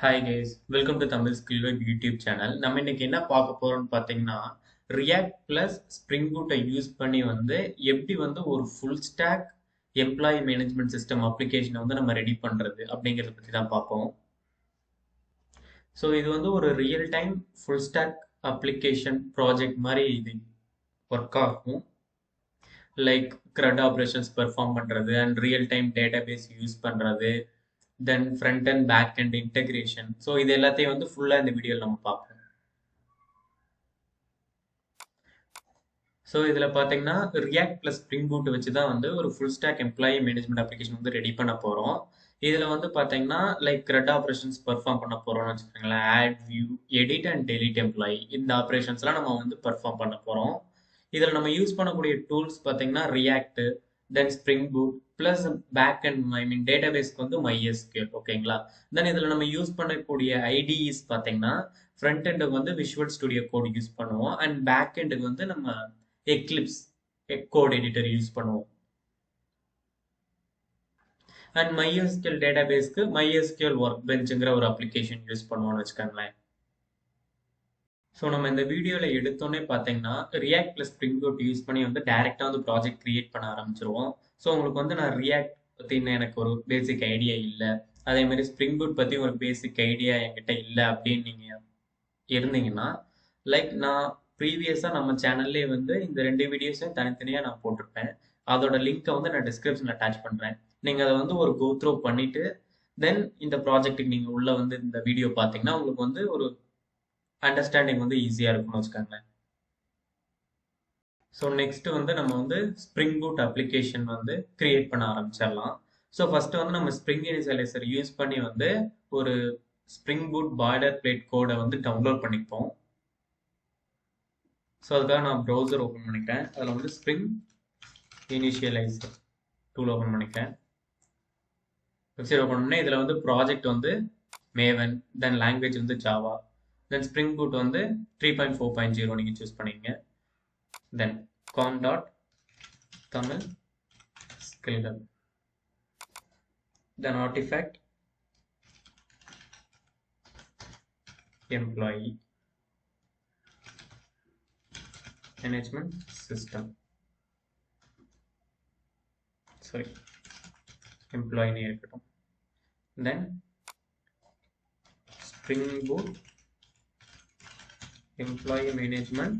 Hi guys, welcome to Tamil skill web YouTube channel. நம்ம இன்னைக்கு என்ன பார்க்க போறோம்னு பார்த்தீங்கன்னா, ரியாக்ட் பிளஸ் ஸ்ப்ரிங் பூட்டை யூஸ் பண்ணி எப்படி ஒரு full stack employee management system அப்ளிகேஷனை நம்ம ரெடி பண்றது அப்படிங்கிறத பற்றி தான் பார்ப்போம். ஸோ இது ஒரு real time full stack application project மாதிரி இது ஒர்க் ஆகும். லைக் CRUD ஆப்ரேஷன்ஸ் பெர்ஃபார்ம் பண்ணுறது and real time database use பண்ணுறது, then front and back and integration. So இது எல்லாத்தையும் ஃபுல்லாக இந்த வீடியோவில் நம்ம பார்ப்போம். ஸோ இதில் பார்த்தீங்கன்னா ரியாக்ட் ப்ளஸ் ஸ்ப்ரிங் பூட் வச்சு தான் ஒரு full stack employee management application ready பண்ண போகிறோம். இதில் பார்த்தீங்கன்னா லைக் CRUD ஆப்ரேஷன்ஸ் பெர்ஃபார்ம் பண்ண போகிறோம்னு வச்சுக்கோங்களேன். Add, view, edit and delete employee, இந்த ஆப்ரேஷன்ஸ்லாம் நம்ம பெர்ஃபார்ம் பண்ண போகிறோம். இதில் நம்ம யூஸ் பண்ணக்கூடிய டூல்ஸ் பார்த்தீங்கன்னா React, then Spring Boot plus back and டேட்டாபேஸ்க்கு MySQL. ஓகேங்களா? தென் இதில் நம்ம யூஸ் பண்ணக்கூடிய ஐடிஇஸ் பார்த்தீங்கன்னா ஃப்ரண்ட் எண்டுக்கு விஷுவல் ஸ்டுடியோ கோட் யூஸ் பண்ணுவோம் அண்ட் பேக் எண்டுக்கு நம்ம எக்லிப்ஸ் கோட் எடிட்டர் யூஸ் பண்ணுவோம். அண்ட் MySQL டேட்டாபேஸ்க்கு MySQL ஒர்க் பெஞ்சுங்கிற ஒரு அப்ளிகேஷன் யூஸ் பண்ணுவோம்னு வச்சுக்கோங்களேன். ஸோ நம்ம இந்த வீடியோவில் எடுத்தோன்னே பார்த்தீங்கன்னா react plus spring boot use பண்ணி டேரெக்டாக ப்ராஜெக்ட் கிரியேட் பண்ண ஆரம்பிச்சிருவோம். ஸோ உங்களுக்கு நான் ரியாக்ட் பற்றின எனக்கு ஒரு பேசிக் ஐடியா இல்லை, அதே மாதிரி ஸ்ப்ரிங் பூட் பற்றி ஒரு பேசிக் ஐடியா என்கிட்ட இல்லை அப்படின்னு நீங்கள் இருந்தீங்கன்னா, லைக் நான் ப்ரீவியஸாக நம்ம சேனல்லே இந்த 2 வீடியோஸையும் தனித்தனியாக நான் போட்டிருப்பேன். அதோட லிங்க்கை நான் டிஸ்கிரிப்ஷனில் அட்டாச் பண்ணுறேன். நீங்கள் அதை ஒரு கோ த்ரூ பண்ணிவிட்டு தென் இந்த ப்ராஜெக்ட்டுக்கு நீங்கள் உள்ளே இந்த வீடியோ பார்த்தீங்கன்னா உங்களுக்கு ஒரு அண்டர்ஸ்டாண்டிங் ஈஸியாக இருக்கும்னு வச்சுக்கோங்களேன். ஸோ நெக்ஸ்ட் நம்ம ஸ்ப்ரிங் பூட் அப்ளிகேஷன் கிரியேட் பண்ண ஆரம்பிச்சிடலாம். ஸோ ஃபர்ஸ்ட் நம்ம ஸ்ப்ரிங் இனிஷியலைசர் யூஸ் பண்ணி ஒரு ஸ்ப்ரிங் பூட் பார்டர் பிளேட் கோடை டவுன்லோட் பண்ணிப்போம். ஸோ அதுக்காக நான் ப்ரௌசர் ஓப்பன் பண்ணிக்கிறேன். அதில் ஸ்ப்ரிங் இனிஷியலைசர் டூல் ஓப்பன் பண்ணிக்கிறேன். வெப்சைட் ஓப்பன் பண்ணேன். இதில் ப்ராஜெக்ட் மேவன், தென் லாங்குவேஜ் ஜாவா, தென் ஸ்ப்ரிங் பூட் 3.4.0 நீங்கள் சூஸ் பண்ணிங்க. தென் com.tamil skill hub, தென் artifact employee management system, sorry employee name இருக்கட்டும். then spring boot employee management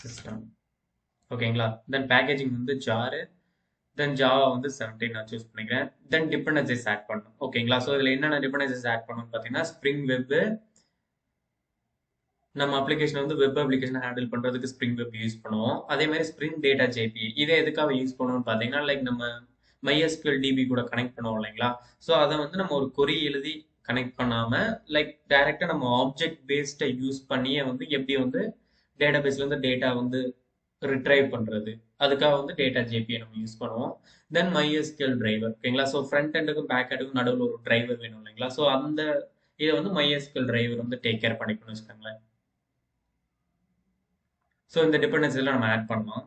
system. ஓகேங்களா? தென் packaging jar, தென் Java 17 நான் choose பண்ணிக்கிறேன். தென் dependencies add பண்ணணும். ஓகேங்களா? ஸோ இதில் என்னென்ன டிபெண்டன்சிஸ் ஆட் பண்ணணும்னு பார்த்தீங்கன்னா ஸ்ப்ரிங் வெப், நம்ம அப்ளிகேஷன் வெப் அப்ளிகேஷன் ஹேண்டில் பண்ணுறதுக்கு ஸ்ப்ரிங் வெப் யூஸ் பண்ணுவோம். அதே மாதிரி ஸ்ப்ரிங் டேட்டா ஜேபி, இதை எதுக்காக யூஸ் பண்ணுவோம்னு பார்த்தீங்கன்னா லைக் நம்ம MySQL டிபி கூட கனெக்ட் பண்ணுவோம் இல்லைங்களா? ஸோ அதை நம்ம ஒரு கொரி எழுதி கனெக்ட் பண்ணாமல் லைக் டைரெக்டாக நம்ம ஆப்ஜெக்ட் பேஸ்டை யூஸ் பண்ணியே எப்படி டேட்டாபேஸ்லேருந்து டேட்டா ரிட்ரைவ் பண்ணுறது, அதுக்காக டேட்டா ஜேபியை நம்ம யூஸ் பண்ணுவோம். தென் MySQL டிரைவர். ஓகேங்களா? ஸோ ஃப்ரண்ட் எண்டுக்கும் பேக் எண்டுக்கும் நடுவில் ஒரு டிரைவர் வேணும் இல்லைங்களா? ஸோ அந்த இதை MySQL டிரைவர் டேக் கேர் பண்ணிக்கணும்னு வச்சுக்கோங்களேன். ஸோ இந்த டிபெண்டன்சி எல்லாம் நம்ம ஆட் பண்ணலாம்.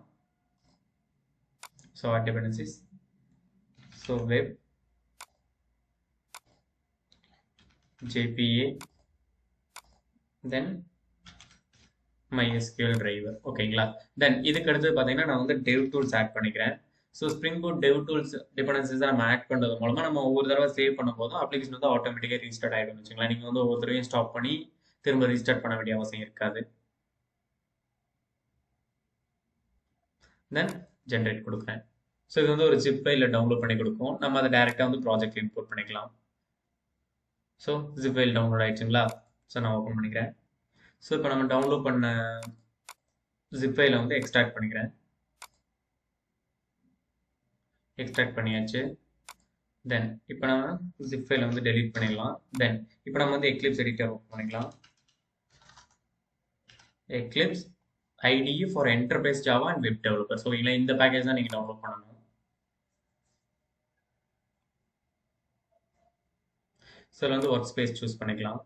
So add dependencies, so web JPA, then MySQL driver. ஓகேங்களா? தென் இதுக்கு அடுத்து பார்த்தீங்கன்னா நான் டெவ் டூல்ஸ் ஆட் பண்ணிக்கிறேன். So spring boot dev tools dependencies நம்ம ஆட் பண்ணுறது மூலமாக நம்ம ஒவ்வொரு தடவை சேவ் பண்ணும் போதும் அப்ளிகேஷன் ஆட்டோமேட்டிக்காக ரீஸ்டார்ட் ஆகிடும் வச்சுங்களேன். நீங்கள் ஒவ்வொரு தடவையும் ஸ்டாப் பண்ணி திரும்ப ரீஸ்டார்ட் பண்ண வேண்டிய அவசியம் இருக்காது. தென் ஜென்ரேட் கொடுக்குறேன். ஸோ இது ஒரு ஜிப் ஃபைலில் டவுன்லோட் பண்ணி கொடுக்கும். நம்ம அதை டேரெக்டாக ப்ராஜெக்ட் இம்போர்ட் பண்ணிக்கலாம். ஸோ ஜிப் ஃபைல் டவுன்லோட் ஆயிடுச்சுங்களா? ஸோ நான் ஓப்பன் பண்ணிக்கிறேன். ஸோ இப்போ நம்ம டவுன்லோட் பண்ண ஜிப் ஃபைலை எக்ஸ்ட்ராக்ட் பண்ணிக்கிறேன். எக்ஸ்ட்ராக்ட் பண்ணியாச்சு. தென் இப்போ நம்ம ஜிப் ஃபைலை டெலீட் பண்ணிடலாம். தென் இப்போ நம்ம எக்லிப்ஸ் எடிட்டர் ஓப்பன் பண்ணிக்கலாம். Eclipse IDE for Enterprise Java and Web Developer. So இல்லை இந்த பேக்கேஜ் தான் நீங்கள் டவுன்லோட் பண்ணணும். ஸோ இதில் ஒர்க் ஸ்பேஸ் சூஸ் பண்ணிக்கலாம்.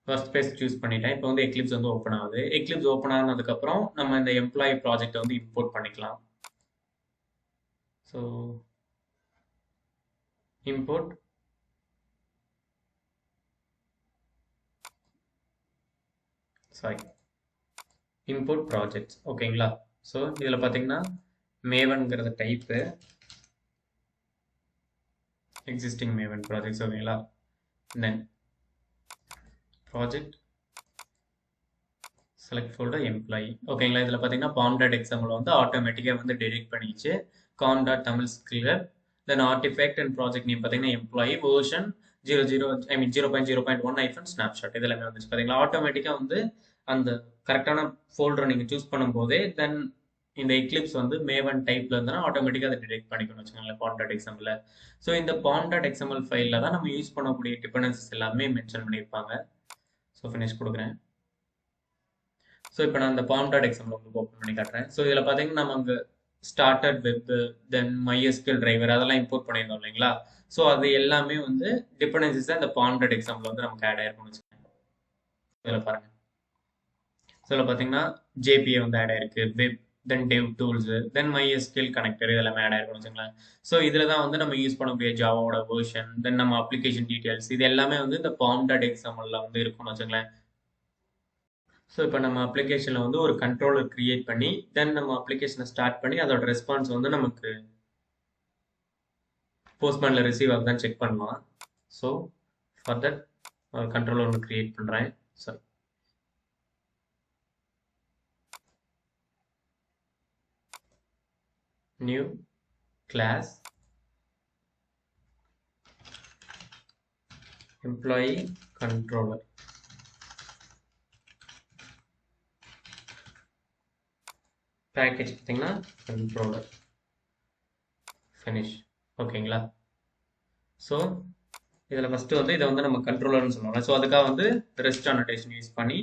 ஒர்க் ஸ்பேஸ் சூஸ் பண்ணிட்டேன். இப்போ வந்து எக்லிப்ஸ் வந்து ஓப்பன் ஆகுது. எக்லிப்ஸ் ஓப்பன் ஆனதுக்கப்புறம் நம்ம இந்த எம்ப்ளாயி ப்ராஜெக்டை வந்து இம்போர்ட் பண்ணிக்கலாம். ஸோ இம்போர்ட் இம்போர்ட் ப்ராஜெக்ட்ஸ் ஓகேங்களா. ஸோ இதில் பார்த்தீங்கன்னா மேவன்கிறது டைப்பு, எக்ஸிஸ்டிங் மேவன் ப்ராஜெக்ட்ஸ் ஓகேங்களா. தென் ப்ராஜெக்ட் செலக்ட் ஃபோல்டர் எம்ப்ளாயி ஓகேங்களா. இதில் பார்த்தீங்கன்னா pom.xml வந்து ஆட்டோமேட்டிக்காக வந்து டெலிட் பண்ணிச்சு. com.tamil Skiller then artifact and project name பார்த்தீங்கன்னா எம்ப்ளாயி வெர்ஷன் 0.0.1 ஸ்னாப்ஷாட் இது எல்லாமே வந்துச்சு பார்த்தீங்களா. ஆட்டோமேட்டிக்காக வந்து அந்த கரெக்டான ஃபோல்டரை நீங்கள் சூஸ் பண்ணும்போதே தென் இந்த எக்லிப்ஸ் வந்து மேவன் டைப்ல இருந்தால் ஆட்டோமேட்டிக்காக அதை டிடெக்ட் பண்ணிக்கணும்னு வச்சுக்கோங்களேன் pom.xml. ஸோ இந்த pom.xml ஃபைலில் தான் நம்ம யூஸ் பண்ணக்கூடிய டிபெண்டன்சிஸ் எல்லாமே மென்ஷன் பண்ணியிருப்பாங்க. ஸோ ஃபினிஷ் கொடுக்குறேன். ஸோ இப்போ நான் இந்த pom.xml உங்களுக்கு ஓப்பன் பண்ணி காட்டுறேன். ஸோ இதில் பார்த்தீங்கன்னா நம்ம அங்கே ஸ்டார்டட் வெப் தென் MySQL டிரைவர் அதெல்லாம் இம்போர்ட் பண்ணியிருந்தோம் இல்லைங்களா. ஸோ அது எல்லாமே வந்து டிபெண்டன்சிஸ் தான் இந்த pom.xml வந்து நமக்கு ஆட் ஆயிருக்கும்னு வச்சுக்கோங்க. இதில் பாருங்க. ஸோ இதில் பார்த்தீங்கன்னா JPA வந்து ஆட் ஆயிருக்கு, வெப் தென் டெவ் டூல்ஸ் தென் MySQL கனெக்டர் இதெல்லாமே ஆட் ஆயிருக்கும்னு வச்சுக்கோங்களேன். ஸோ இதில் தான் வந்து நம்ம யூஸ் பண்ணக்கூடிய ஜாவாவோட வெர்ஷன் தென் நம்ம அப்ளிகேஷன் டீடைல்ஸ் இது எல்லாமே வந்து இந்த pom.xml வந்து இருக்கும்னு வச்சுக்கோங்களேன். ஸோ இப்போ நம்ம அப்ளிகேஷனில் வந்து ஒரு கண்ட்ரோலர் கிரியேட் பண்ணி தென் நம்ம அப்ளிகேஷனை ஸ்டார்ட் பண்ணி அதோட ரெஸ்பான்ஸ் வந்து நமக்கு போஸ்ட்மேனில் ரிசீவ் ஆகுதான் செக் பண்ணலாம். ஸோ ஃபார் தட் ஒரு கண்ட்ரோலர் ஒன்று கிரியேட் பண்ணுறேன். So new class employee controller package பார்த்தீங்கன்னா கண்ட்ரோலர் ஃபினிஷ் ஓகேங்களா. ஸோ இதில் ஃபஸ்ட்டு வந்து இதை வந்து நம்ம கண்ட்ரோலர்னு சொல்லுவாங்க. ஸோ அதுக்காக வந்து ரெஸ்ட் அனோட்டேஷன் யூஸ் பண்ணி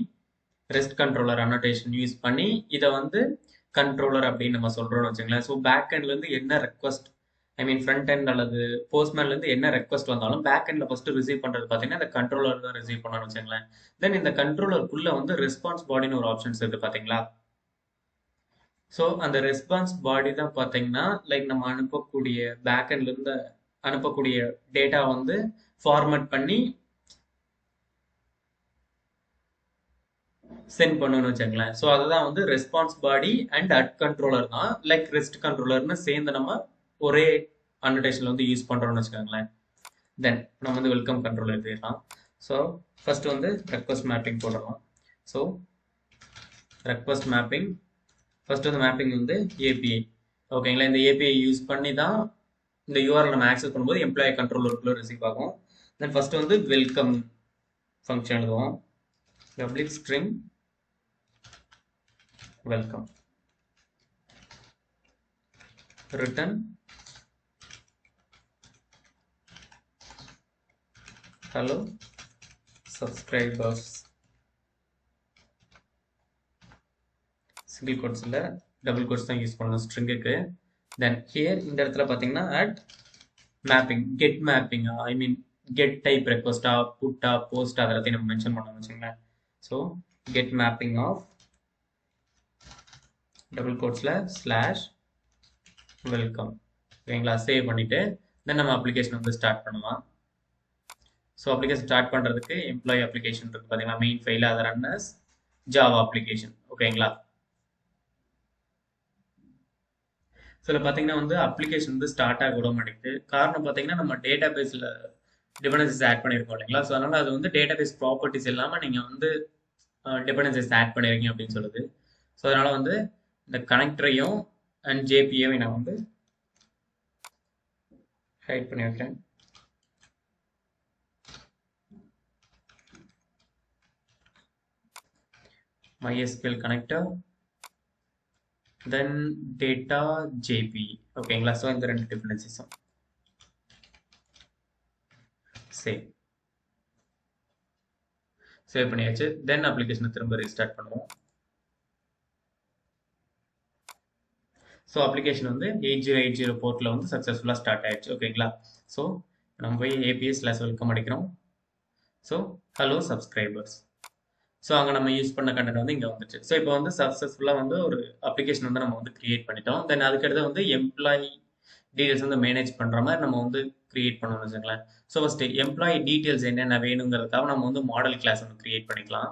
ரெஸ்ட் கண்ட்ரோலர் அனோட்டேஷன் யூஸ் பண்ணி இதை வந்து கண்ட்ரோலர் அப்படின்னு நம்ம சொல்கிறோம்னு வச்சுங்களேன். ஸோ பேக் எண்ட்லேருந்து என்ன ரெக்வஸ்ட் ஃப்ரண்ட் எண்ட் அல்லது போஸ்ட்மேன்லேருந்து என்ன ரெக்வஸ்ட் வந்தாலும் பேக் எண்டில் ஃபஸ்ட்டு ரிசீவ் பண்ணுறது பார்த்தீங்கன்னா இந்த கண்ட்ரோலர் தான் ரிசீவ் பண்ணணும்னு வச்சுங்களேன். தென் இந்த கண்ட்ரோலருக்குள்ளே வந்து ரெஸ்பான்ஸ் பாடின்னு ஒரு ஆப்ஷன்ஸ் இருக்குது பார்த்தீங்களா. ஸோ அந்த ரெஸ்பான்ஸ் பாடி தான் பார்த்தீங்கன்னா லைக் நம்ம அனுப்பக்கூடிய பேக் எண்ட்லேருந்து அனுப்பக்கூடிய டேட்டா வந்து ஃபார்மேட் பண்ணி சென்ட் பண்ணணும்னு வச்சுங்களேன். ஸோ அதுதான் வந்து response body and at controller தான் லைக் ரெஸ்ட் கண்ட்ரோலர்னு சேர்ந்து நம்ம ஒரே அனோடேஷனில் வந்து யூஸ் பண்ணுறோம்னு வச்சுக்கோங்களேன். தென் நம்ம வந்து வெல்கம் கண்ட்ரோலர் எழுதிடலாம். ஸோ ஃபர்ஸ்ட் வந்து ரெக்வஸ்ட் மேப்பிங் போடலாம். ஸோ ரெக்வஸ்ட் மேப்பிங் ஃபர்ஸ்ட் வந்து மேப்பிங் வந்து ஏபிஐ ஓகேங்களா. இந்த ஏபிஐ யூஸ் பண்ணி தான் இந்த யூஆர்எல் நம்ம ஆக்சஸ் பண்ணும்போது எம்ப்ளாயி கண்ட்ரோலருக்குள்ள ரிசீவ் ஆகும். தென் ஃபர்ஸ்ட் வந்து வெல்கம் ஃபங்க்ஷன் எழுதுவோம். Public string welcome return hello subscribers single quotes இல்லை டபுள் கோட்ஸ் தான் யூஸ் பண்ணணும் ஸ்ட்ரிங்குக்கு. தென் ஹியர் இந்த இடத்துல பார்த்தீங்கன்னா at mapping get mapping get type ரெக்வஸ்டா புட்டா போஸ்ட் அதை பற்றி நம்ம மென்ஷன் பண்ணோம்னு வச்சுங்களேன். So get mapping of double கோட்ஸில் ஸ்லாஷ் வெல்கம் ஓகேங்களா. சேவ் பண்ணிவிட்டு தென் நம்ம அப்ளிகேஷன் வந்து ஸ்டார்ட் பண்ணலாம். ஸோ அப்ளிகேஷன் ஸ்டார்ட் பண்ணுறதுக்கு எம்ப்ளாயி அப்ளிகேஷன் இருக்குது பார்த்தீங்களா மெயின் ஃபைல் அதை ரன் அஸ் ஜாவா அப்ளிகேஷன் ஓகேங்களா. ஸோ இதில் பார்த்தீங்கன்னா வந்து அப்ளிகேஷன் வந்து ஸ்டார்ட் ஆக விட மாட்டேங்குது. காரணம் பார்த்தீங்கன்னா நம்ம டேட்டா பேஸில் டிபெண்டன்சிஸ் ஆட் பண்ணியிருக்கோம் இல்லைங்களா. ஸோ அதனால் அது வந்து டேட்டா பேஸ் ப்ராப்பர்ட்டிஸ் இல்லாமல் நீங்கள் வந்து டிபெண்டன்சிஸ் ஆட் பண்ணியிருக்கீங்க அப்படின்னு சொல்லுது. ஸோ அதனால் வந்து இந்த கனெக்டரையும் அண்ட் ஜேபிஏவையும் நான் வந்து ஹைட் பண்ணி வைக்கிறேன். MySQL connector then data JP ஓகேங்களா. ஸோ இந்த ரெண்டு டிபெண்டன்சிஸும் சேவ் பண்ணியாச்சு. தென் அப்ளிகேஷனை திரும்ப ரீஸ்டார்ட் பண்ணுவோம். ஸோ அப்ளிகேஷன் வந்து 8080 போர்ட்டில் வந்து சக்ஸஸ்ஃபுல்லாக ஸ்டார்ட் ஆயிடுச்சு ஓகேங்களா. ஸோ நம்ம போய் API/welcome அடிக்கிறோம். ஸோ ஹலோ சப்ஸ்கிரைபர்ஸ் ஸோ அங்கே நம்ம யூஸ் பண்ண கண்டென்ட் வந்து இங்கே வந்துச்சு. ஸோ இப்போ வந்து சக்ஸஸ்ஃபுல்லாக வந்து ஒரு அப்ளிகேஷன் வந்து நம்ம வந்து கிரியேட் பண்ணிட்டோம். தென் அதுக்கடுத்து வந்து எம்ப்ளாயி டீடைல்ஸ் வந்து மேனேஜ் பண்ணுற மாதிரி நம்ம வந்து கிரியேட் பண்ணணும்னு வச்சுக்கலாம். ஸோ ஃபஸ்ட்டு எம்ப்ளாயி டீடைல்ஸ் என்னென்ன வேணுங்கிறதுக்காக நம்ம வந்து மாடல் கிளாஸ் ஒன்று கிரியேட் பண்ணிக்கலாம்.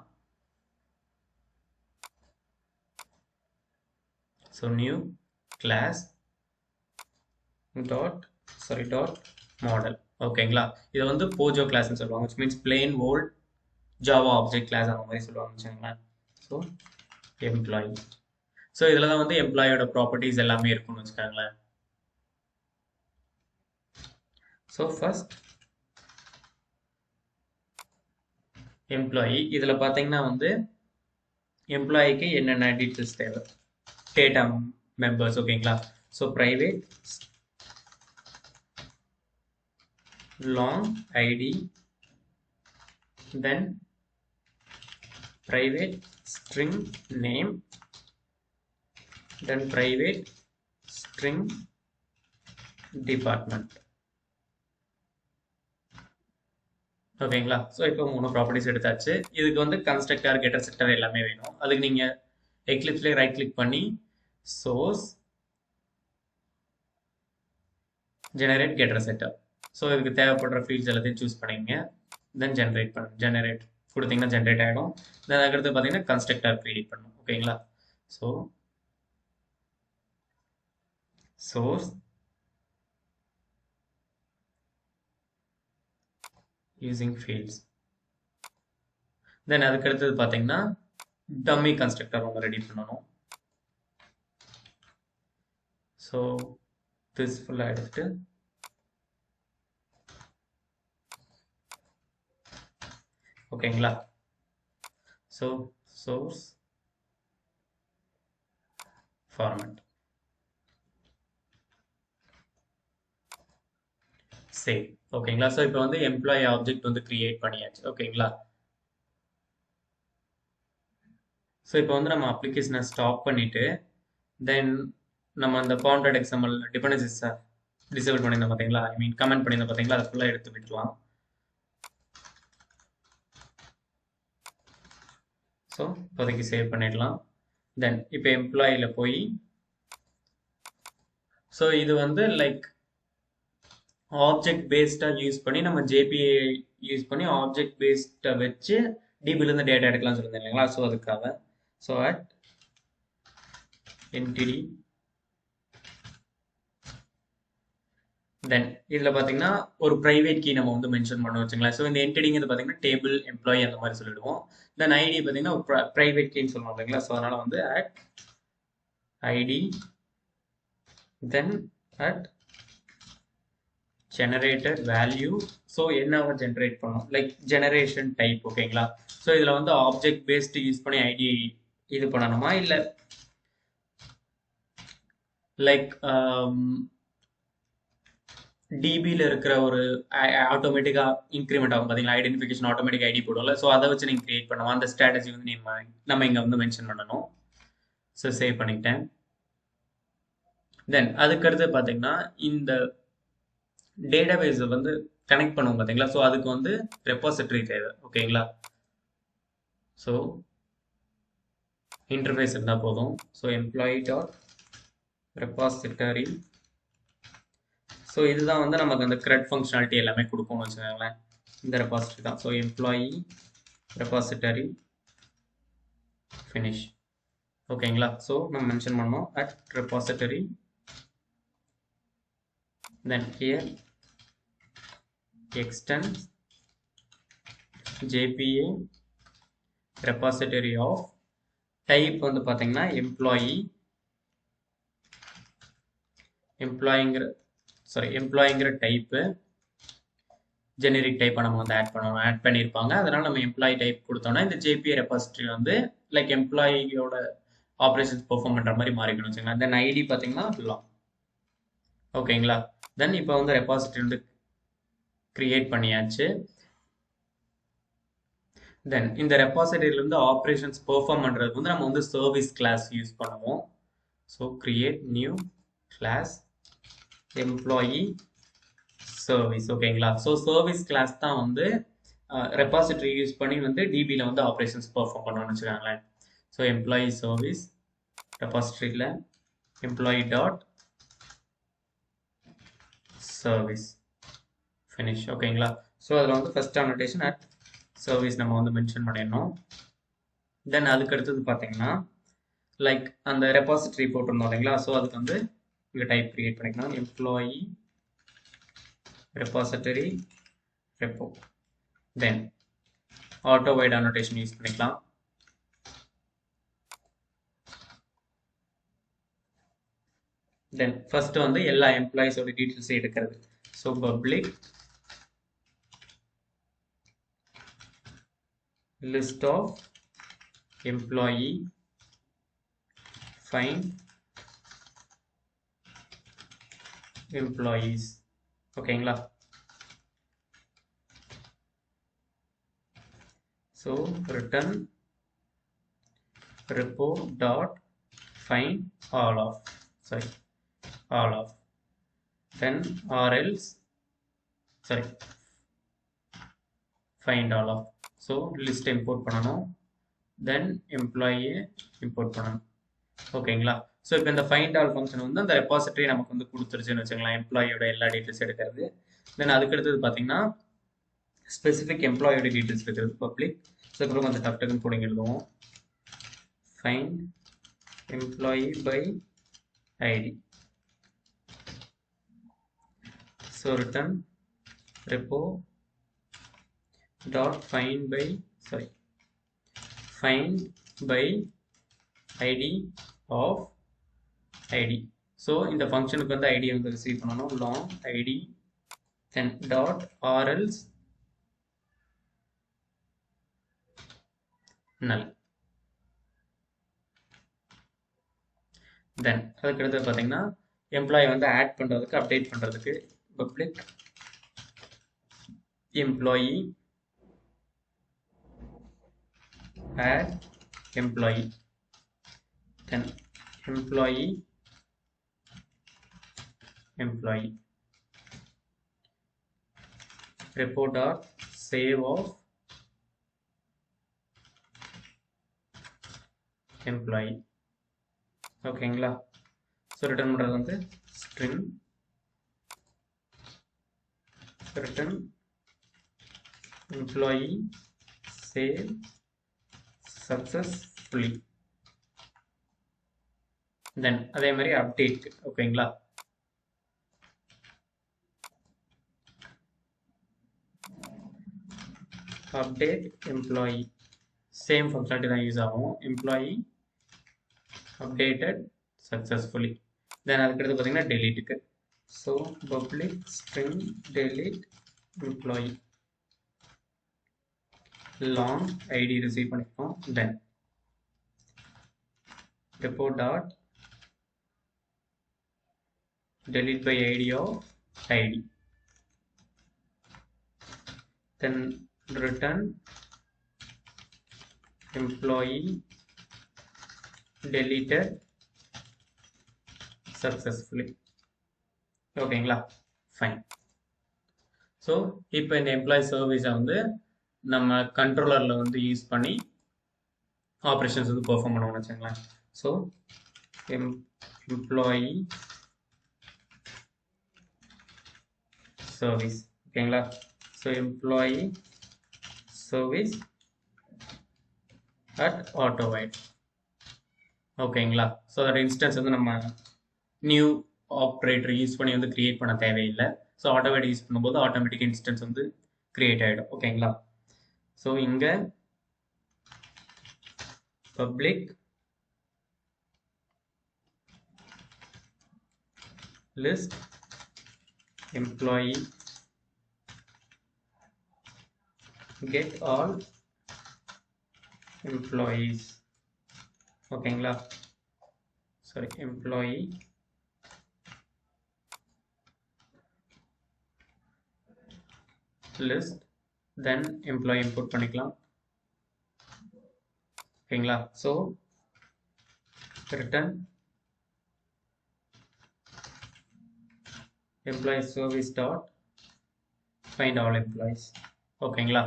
So new class dot model. ஓகேங்களா, இதை வந்து போஜோ கிளாஸ்ன்னு சொல்லுவாங்க, which means plain old Java object class அந்த மாதிரி சொல்லுவாங்க வச்சுக்கோங்களேன். So employee. ஸோ இதில் தான் வந்து எம்ப்ளாயோட ப்ராப்பர்ட்டிஸ் எல்லாமே இருக்கும்னு வச்சுக்கோங்களேன். ஸோ ஃபர்ஸ்ட் எம்ப்ளாயி, இதில் பார்த்தீங்கன்னா வந்து எம்ப்ளாயிக்கு என்னென்ன டீட்டெயில்ஸ் தேவை, டேட்டா மெம்பர்ஸ். ஓகேங்களா, so private long id, then private string name, then private string department. ஓகேங்களா, ஸோ இப்போ 3 ப்ராப்பர்ட்டிஸ் எடுத்தாச்சு. இதுக்கு வந்து கன்ஸ்ட்ரக்டர், கெட்டர், செட்டர் எல்லாமே வேணும். அதுக்கு நீங்கள் எக்லிப்ஸ்லேயே ரைட் கிளிக் பண்ணி சோர்ஸ் ஜெனரேட் கெட்டர் செட்டர். ஸோ இதுக்கு தேவைப்படுற ஃபீல்ட்ஸ் எல்லாத்தையும் சூஸ் பண்ணிங்க. தென் ஜெனரேட் கொடுத்தீங்கன்னா ஜென்ரேட் ஆகிடும். தென் அதுக்கடுத்து பார்த்தீங்கன்னா கன்ஸ்ட்ரக்டர் க்ரியேட் பண்ணணும். ஓகேங்களா, ஸோ சோர்ஸ் யூசிங் ஃபீல்ட்ஸ். தென் அதுக்கடுத்தது பார்த்தீங்கன்னா டம்மி கன்ஸ்ட்ரக்டர் ஒன்று ரெடி பண்ணணும். ஸோ திஸ் ஃபுல்லாக எடுத்துட்டு ஓகேங்களா, ஸோ சோர்ஸ் ஃபார்மேட் சேவ். ஓகேங்களா, ஸோ இப்போ வந்து எம்ப்ளாயி ஆப்ஜெக்ட் வந்து கிரியேட் பண்ணியாச்சு. ஓகேங்களா, ஸோ இப்போ வந்து நம்ம அப்ளிகேஷனை ஸ்டாப் பண்ணிட்டு தென் நம்ம அந்த கான்ட்ராக்ட் எக்ஸாம்பிள் டிபெண்டன்சிஸை டிசேபிள் பண்ணியிருந்தோம் பார்த்தீங்களா, ஐ மீன் கமெண்ட் பண்ணியிருந்தோம் பார்த்தீங்களா, அதை ஃபுல்லாக எடுத்து விட்டுலாம். ஸோ இப்போதைக்கு சேவ் பண்ணிடலாம். தென் இப்போ எம்ப்ளாயியில் போய் ஸோ இது வந்து லைக் ஆப்ஜெக்ட் பேஸ்டாக யூஸ் பண்ணி நம்ம ஜேபிஐ யூஸ் பண்ணி ஆப்ஜெக்ட் பேஸ்டை வச்சு டிபிலேருந்து டேட்டா எடுக்கலாம்னு சொல்லியிருந்தேன் இல்லைங்களா. ஸோ அதுக்காக ஸோ அட் என்டிடி தென் இதில் பார்த்தீங்கன்னா ஒரு ப்ரைவேட் கீ நம்ம வந்து மென்ஷன் பண்ண வச்சுங்களேன். ஸோ இந்த என்டிடிங்கிறது பார்த்தீங்கன்னா டேபிள் எம்ப்ளாயி அந்த மாதிரி சொல்லிடுவோம். தென் ஐடி பார்த்தீங்கன்னா ஒரு ப்ரைவேட் கீன்னு சொல்லுவோம் இல்லைங்களா. ஸோ அதனால் வந்து at ID then at generated value. So என்ன ஜென்ரேட் பண்ணோம் லைக் ஜெனரேஷன் டைப். ஓகேங்களா, ஸோ இதில் வந்து ஆப்ஜெக்ட் பேஸ்டு யூஸ் பண்ணி ஐடி இது பண்ணணுமா இல்லை லைக் டிபியில் இருக்கிற ஒரு ஆட்டோமேட்டிக்காக இன்க்ரிமெண்ட் ஆகும் பார்த்தீங்களா, ஐடென்டிஃபிகேஷன் ஆட்டோமேட்டிக் ஐடி போடும்ல. ஸோ அதை வச்சு நீங்கள் கிரியேட் பண்ணுவோம். அந்த ஸ்ட்ராட்டஜி வந்து நம்ம இங்கே வந்து மென்ஷன் பண்ணணும். ஸோ சேவ் பண்ணிட்டேன். தென் அதுக்கடுத்து பார்த்தீங்கன்னா இந்த டேட்டாபேஸை வந்து கனெக்ட் பண்ணுவோம் பார்த்தீங்களா. ஸோ அதுக்கு வந்து ரெபாசிட்டரி தேவை. ஓகேங்களா, ஸோ இன்டர்ஃபேஸ் இருந்தால் போதும். So employee dot repository. So இதுதான் வந்து நமக்கு அந்த CRUD ஃபங்க்ஷனாலிட்டி எல்லாமே கொடுக்கும்னு வச்சுக்கோங்களேன். இந்த ரெபாசிட்டரி தான். So employee repository finish. ஓகேங்களா, ஸோ நம்ம மென்ஷன் பண்ணோம் at repository. Then here extend JPA repository of type வந்து பார்த்தீங்கன்னா எம்ப்ளாயிங்கிற டைப்பு ஜெனரிக் டைப்பை நம்ம வந்து ஆட் பண்ணியிருப்பாங்க. அதனால் நம்ம எம்ப்ளாயி டைப் கொடுத்தோம்னா இந்த JPA ரெபாசிட்டரி வந்து லைக் எம்ப்ளாயியோட ஆப்ரேஷன்ஸ் பெர்ஃபார்ம் பண்ணுற மாதிரி மாறிக்கணும் வச்சுக்கலாம். தென் ஐடி பார்த்தீங்கன்னா லாங். ஓகேங்களா, தென் இப்போ வந்து ரெபாசிட்டரி வந்து கிரியேட் பண்ணியாச்சு. தென் இந்த ரெபாசிட்டரியிலேருந்து ஆப்ரேஷன்ஸ் பெர்ஃபார்ம் பண்ணுறதுக்கு வந்து நம்ம வந்து சர்வீஸ் கிளாஸ் யூஸ் பண்ணுவோம். So create new class employee service. ஓகேங்களா, ஸோ சர்வீஸ் கிளாஸ் தான் வந்து ரெபாசிட்டரி யூஸ் பண்ணி வந்து டிபியில் வந்து ஆப்ரேஷன்ஸ் பெர்ஃபார்ம் பண்ணணும்னு வச்சுக்கோங்களேன். ஸோ எம்ப்ளாயி சர்வீஸ் ரெபாசிட்டரியில் எம்ப்ளாயி டாட் சர்வீஸ் ஃபினிஷ். ஓகேங்களா? ஸோ அதில் வந்து ஃபர்ஸ்ட் அனோடேஷன் அட் சர்வீஸ் நம்ம வந்து மென்ஷன் பண்ணிடணும். தென் அதுக்கு அடுத்தது பார்த்தீங்கன்னா லைக் அந்த ரெபாசிட்டரி போட்டிருந்தோம் இல்லைங்களா? ஸோ அதுக்கு வந்து இங்கே டைப் கிரியேட் பண்ணிக்கலாம். Employee repository repo. தென் ஆட்டோ வைட் அனோடேஷன் யூஸ் பண்ணிக்கலாம். தென் ஃபர்ஸ்ட் வந்து எல்லா எம்ப்ளாயிஸோட டீட்டெயில்ஸ் எடுக்கிறது. So public list of employee find employees. ஓகேங்களா? So return repo dot find all of then or else find all of. So list import பண்ணணும். தென் எம்ப்ளாயியை import பண்ணணும். ஓகேங்களா? ஸோ இப்போ இந்த ஃபைண்ட் ஆல் ஃபங்க்ஷன் வந்து அந்த ரெபாசிட்டரி நமக்கு வந்து கொடுத்துருச்சுன்னு வச்சுக்கலாம், எம்ப்ளாயோட எல்லா டீட்டெயில்ஸ் எடுக்கிறது. தென் அதுக்கு அடுத்தது பார்த்தீங்கன்னா ஸ்பெசிஃபிக் எம்ப்ளாயோட டீட்டெயில்ஸ் எடுக்கிறது பப்ளிக். ஸோ அப்புறம் கொஞ்சம் டக்குன்னு கோடிங் எழுதுவோம். Find employee by ID. So return repo dot find by id of id. So இந்த ஃபங்க்ஷனுக்கு வந்து ஐடி வந்து ரிசீவ் பண்ணணும். long id then dot or else null. தென் அதுக்கு அடுத்து பார்த்தீங்கன்னா எம்ப்ளாயி வந்து ஆட் பண்ணுறதுக்கு அப்டேட் பண்ணுறதுக்கு public employee add employee then employee repo dot save of employee. ஓகேங்களா? ஸோ ரிட்டர்ன் பண்ணுறது வந்து string return employee save successfully. Then அதே மாதிரி அப்டேட். ஓகேங்களா? அப்டேட் எம்ப்ளாயி சேம் ஃபங்க்ஷனாலிட்டி தான் யூஸ் ஆகும். Employee updated successfully. தென் அதுக்கடுத்து பார்த்தீங்கன்னா டெலீட்டுக்கு. So public string delete employee long id receive பண்ணிப்போம். Then repo dot delete by id of id then return employee deleted successfully. ஓகேங்களா? Fine. So இப்போ இந்த employee சர்வீஸை வந்து நம்ம கண்ட்ரோலரில் வந்து யூஸ் பண்ணி ஆப்ரேஷன்ஸ் வந்து பெர்ஃபார்ம் பண்ணுவோம்னு வச்சுங்களேன். So employee service. ஓகேங்களா? ஸோ எம்ப்ளாயி சர்வீஸ் அட் ஆட்டோவைட். ஓகேங்களா? ஸோ அதோட இன்ஸ்டன்ஸ் வந்து நம்ம நியூ ஆப்ரேட்டர் யூஸ் பண்ணி வந்து கிரியேட் பண்ண தேவையில்லை. ஸோ ஆட்டோவைட் யூஸ் பண்ணும்போது ஆட்டோமேட்டிக் இன்ஸ்டன்ஸ் வந்து கிரியேட் ஆகிடும். ஓகேங்களா? ஸோ இங்கே public list employee get all employees. ஓகேங்களா? சாரி, எம்ப்ளாயி லிஸ்ட் தென் எம்ப்ளாயி இம்போர்ட் பண்ணிக்கலாம். ஓகேங்களா? So return employee service dot find all employees. ஓகேங்களா?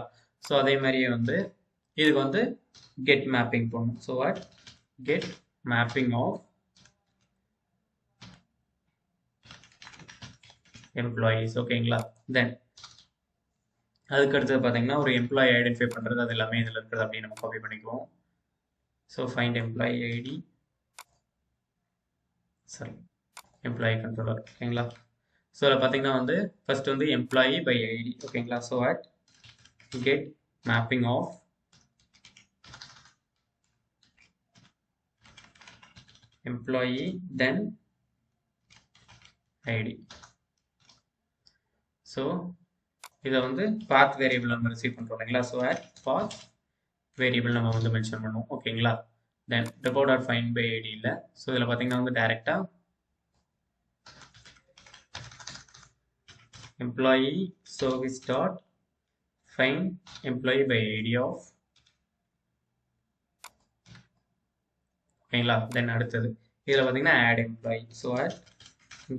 அதே மாதிரியே வந்து இதுக்கு வந்து get mapping போடணும். So what get mapping of employees. ஓகேங்களா? Then அதுக்கு அடுத்தது பார்த்தீங்கன்னா ஒரு எம்ப்ளாயி ஐடென்டிஃபை பண்ணுறது அது எல்லாமே இதில் இருக்கிறது அப்படின்னு நம்ம காப்பி பண்ணிக்குவோம். So find employee ID, sorry employee controller. ஓகேங்களா? ஸோ அதில் பார்த்தீங்கன்னா வந்து ஃபர்ஸ்ட் வந்து எம்ப்ளாயி பை ஐடி. ஓகேங்களா? So at get mapping of employee then ID. So இதை வந்து பாத் வேரியபிள் நம்ம ரிசீவ் பண்ணுறோம் இல்லைங்களா? ஸோ அட் பாத் வேரியபிள் நம்ம வந்து மென்ஷன் பண்ணுவோம். ஓகேங்களா? Then report dot find by ID இல்லை. ஸோ இதில் பார்த்தீங்கன்னா வந்து டைரெக்டாக employee service dot find employee by ID of. ஓகேங்களா? தென் அடுத்தது இதில் பார்த்தீங்கன்னா add employee. So at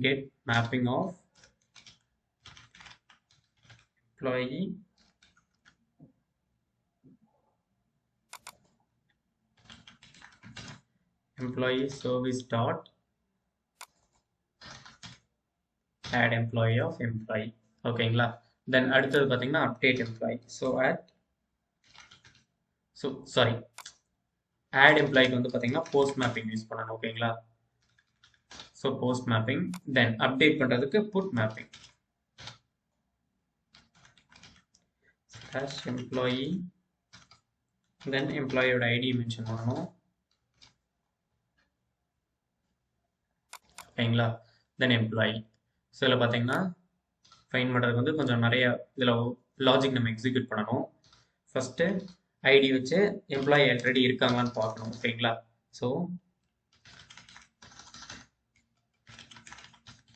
get mapping of employee service dot add employee of employee. ஓகேங்களா? தென் அடுத்தது பார்த்தீங்கன்னா update employee. So sorry add employeeக்கு வந்து பார்த்தீங்கன்னா போஸ்ட் மேப்பிங் யூஸ் பண்ணணும். ஓகேங்களா? ஸோ போஸ்ட் மேப்பிங் தென் அப்டேட் பண்ணுறதுக்கு புட் மேப்பிங் ஸ்லாஷ் எம்ப்ளாயி தென் எம்ப்ளாயோட ID mention பண்ணணும். ஓகேங்களா? தென் எம்ப்ளாயி. ஸோ இதில் பார்த்தீங்கன்னா ஃபைன் பண்ணுறதுக்கு வந்து கொஞ்சம் நிறைய இதில் லாஜிக் நம்ம எக்ஸிக்யூட் பண்ணணும். ஃபஸ்ட்டு ஐடி வச்சு எம்ப்ளாயி ஆல்ரெடி இருக்காங்களான்னு பார்க்கணும். ஓகேங்களா? So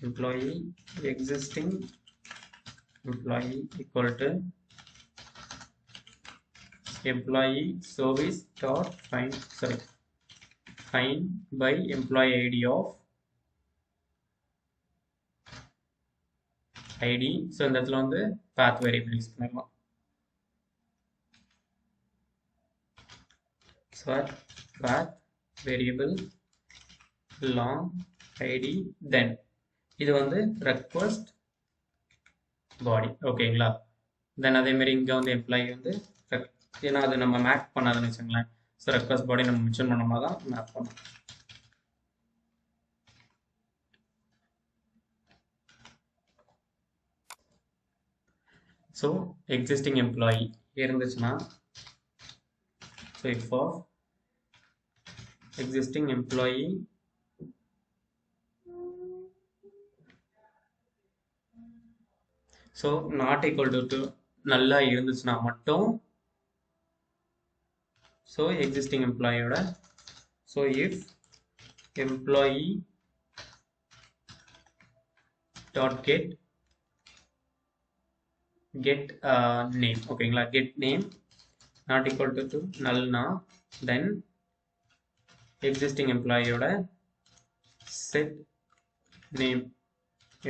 employee existing employee equal to employee service dot find by employee ID of ID. So இந்த இடத்துல வந்து பாத் வேரியபிள் யூஸ் பண்ணிடலாம். So path variable long ID then இது வந்து ரெக்வஸ்ட் பாடி. ஓகேங்களா? தென் அதேமாரி இங்கே வந்து எம்ப்ளாயி வந்து ஏன்னா அது நம்ம மேப் பண்ணாதுன்னு வச்சுங்களேன். ஸோ ரெக்வஸ்ட் பாடி நம்ம மென்ஷன் பண்ணோம்னா தான் மேப் பண்ணணும். ஸோ எக்ஸிஸ்டிங் எம்ப்ளாயி இருந்துச்சுன்னா ஸோ இப்போ existing employee so not equal to நல்லா இருந்துச்சுன்னா மட்டும் ஸோ எக்ஸிஸ்டிங் எம்ப்ளாயோட so if employee dot get name. ஓகேங்களா? Get name not equal to நல்னா தென் எக்ஸிஸ்டிங் எம்ப்ளாயோட set name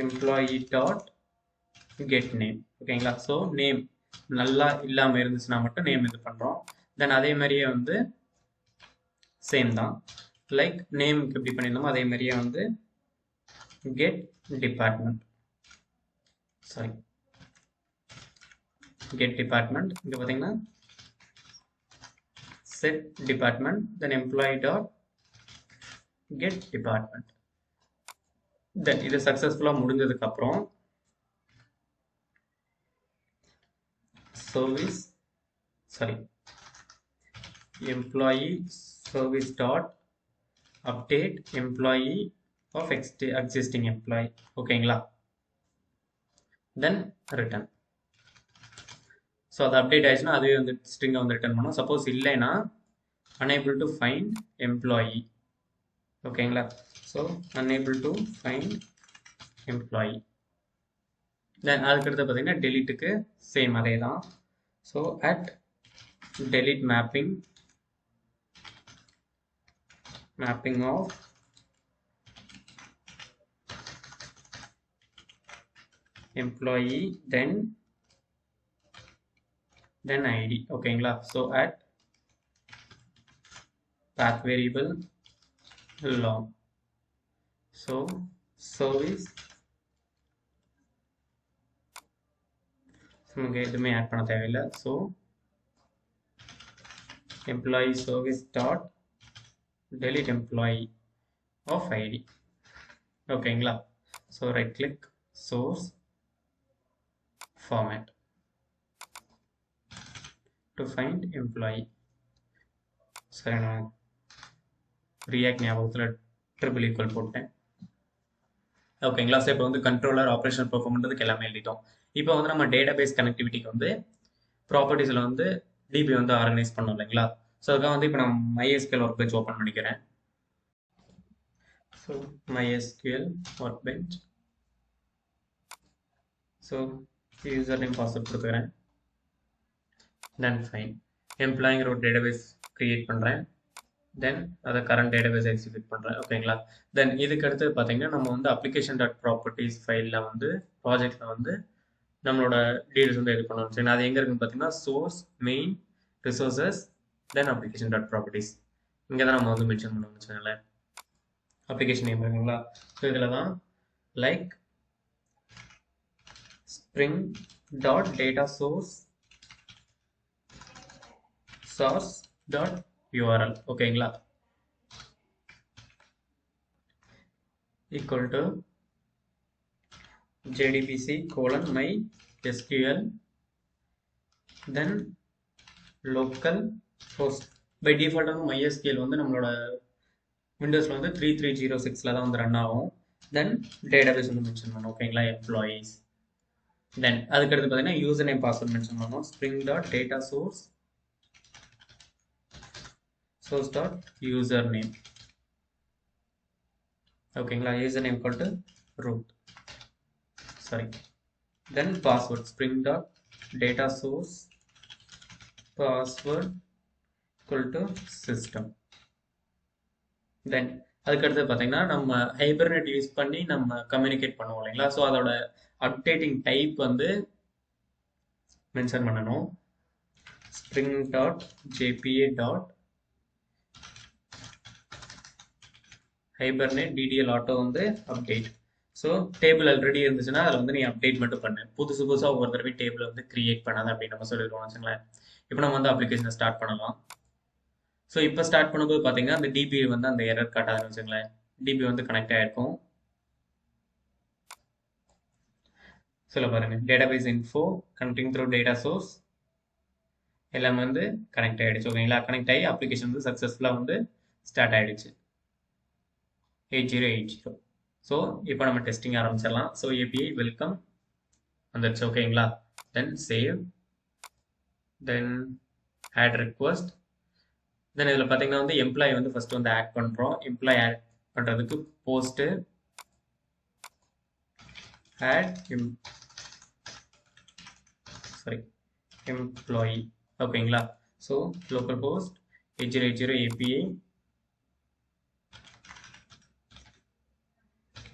employee dot get name. ஓகேங்களா? ஸோ நேம் நல்லா இல்லாமல் இருந்துச்சுன்னா மட்டும் நேம் இது பண்ணுறோம். தென் அதே மாதிரியே வந்து சேம் தான் லைக் நேமுக்கு எப்படி பண்ணியிருந்தோமோ அதே மாதிரியே வந்து get department sorry get department இங்க பாத்தீங்கன்னா set department then employee dot get department. then இது சக்சஸ்ஃபுல்லா முடிஞ்சதுக்கு அப்புறம் service sorry employee service dot update employee of existing employee. ஓகேங்களா? then return. ஸோ அது அப்டேட் ஆயிடுச்சுன்னா அதுவே வந்து ஸ்ட்ரிங்கை வந்து ரிட்டர்ன் பண்ணும். சப்போஸ் இல்லைன்னா unable to find employee. ஓகேங்களா? So unable to find employee. தென் அதுக்கடுத்து பார்த்தீங்கன்னா டெலிட்டுக்கு சேம் அதே தான். So at delete mapping of employee then then id. ஓகேங்களா? so at path variable long, so service நமக்கு எதுவுமே ஆட் பண்ண தேவையில்லை. so employee service dot delete employee of id. ஓகேங்களா? so right click, source, format to find employee. சரி, நான் react ஞாபகத்தில் triple equal போட்டேன். ஓகேங்களா? ஸோ இப்போ வந்து கண்ட்ரோலர் ஆப்ரேஷன் பெர்ஃபார்மன்றதுக்கு எல்லாமே எழுதிட்டோம். இப்போ வந்து நம்ம டேட்டாபேஸ் கனெக்டிவிட்டிக்கு வந்து ப்ராப்பர்ட்டிஸில் வந்து டிபி வந்து ஆர்கனைஸ் பண்ணோம் இல்லைங்களா? ஸோ அதுக்காக வந்து இப்போ நான் MySQL ஒர்க் பெஞ்ச் ஓப்பன் பண்ணிக்கிறேன். So MySQL work bench, so user name password கொடுக்குறேன். தென் ஃபைன், எம்ப்ளாயிங்கிற ஒரு டேட்டாபேஸ் க்ரியேட் பண்ணுறேன். தென் அதை கரண்ட் டேட்டாபேஸ் எக்ஸிக்யூட் பண்ணுறேன். ஓகேங்களா? தென் இதுக்கு அடுத்து பார்த்தீங்கன்னா நம்ம வந்து அப்ளிகேஷன் டாட் ப்ராப்பர்ட்டிஸ் ஃபைலில் வந்து ப்ராஜெக்டில் வந்து நம்மளோட டீடைல்ஸ் வந்து இது பண்ணணும். சரி, அது எங்கே இருக்குன்னு பார்த்தீங்கன்னா சோர்ஸ், மெயின், ரிசோர்ஸஸ், தென் அப்ளிகேஷன் டாட் ப்ராப்பர்ட்டிஸ். இங்கே தான் நம்ம வந்து மென்ஷன் பண்ணணும் வச்சுக்கோங்களேன். அப்ளிகேஷன் நேம் இருக்குங்களா? ஸோ இதில் தான் like spring dot data source dot URL. ஓகேங்களா? equal to JDBC :MySQL, then local host. by default வந்து MySQL வந்து நம்மளோட விண்டோஸ்ல வந்து 3306ல தான் வந்து ரன் ஆகும். தென் டேட்டாபேஸ் வந்து மென்ஷன் பண்ணணும். ஓகேங்களா? எம்ப்ளாயீஸ். தென் அதுக்கடுத்து பார்த்தீங்கன்னா யூசர் நேம் பாஸ்வேர்ட் மென்ஷன் பண்ணணும். Spring dot data source dot user name. ஓகேங்களா? User name equal to root. sorry, then password spring dot data source password equal to system. then அதுக்கடுத்து பார்த்தீங்கன்னா நம்ம hibernate use பண்ணி நம்ம communicate பண்ணுவோம் இல்லைங்களா? So அதோட அப்டேட்டிங் டைப் வந்து மென்ஷன் பண்ணணும். spring dot jpa dot hibernate ddl auto வந்து அப்டேட். ஸோ டேபிள் ஆல்ரெடி இருந்துச்சுன்னா அதில் வந்து நீ அப்டேட் மட்டும் பண்ணு. புதுசாக ஒவ்வொரு தடவை டேபிள் வந்து கிரியேட் பண்ணாத அப்படின்னு நம்ம சொல்லிடுவோம் வச்சுங்களேன். இப்போ நம்ம வந்து அப்ளிகேஷனை ஸ்டார்ட் பண்ணலாம். ஸோ இப்போ ஸ்டார்ட் பண்ணும்போது பார்த்தீங்கன்னா அந்த டிபி வந்து அந்த எரர் காட்டாதுன்னு வச்சுங்களேன். டிபி வந்து கனெக்ட் ஆகிருக்கும். சொல்ல பாருங்க, database info connecting through data source எல்லாமே வந்து கனெக்ட் ஆகிடுச்சு. ஓகேங்களா? கனெக்ட் ஆகி அப்ளிகேஷன் வந்து சக்ஸஸ்ஃபுல்லாக வந்து ஸ்டார்ட் ஆகிடுச்சு. 8080. ஸோ இப்போ நம்ம டெஸ்டிங் ஆரம்பிச்சிடலாம். ஸோ API வெல்கம் வந்துடுச்சு. ஓகேங்களா? Then save, then add request. Then இதில் பார்த்தீங்கன்னா வந்து எம்ப்ளாயி வந்து ஃபர்ஸ்ட் வந்து ஆட் பண்ணுறோம். எம்ப்ளாயி ஆட் பண்ணுறதுக்கு போஸ்ட்டு ஆட் எம்ப்ளாயி. ஓகேங்களா? So local host 8080 API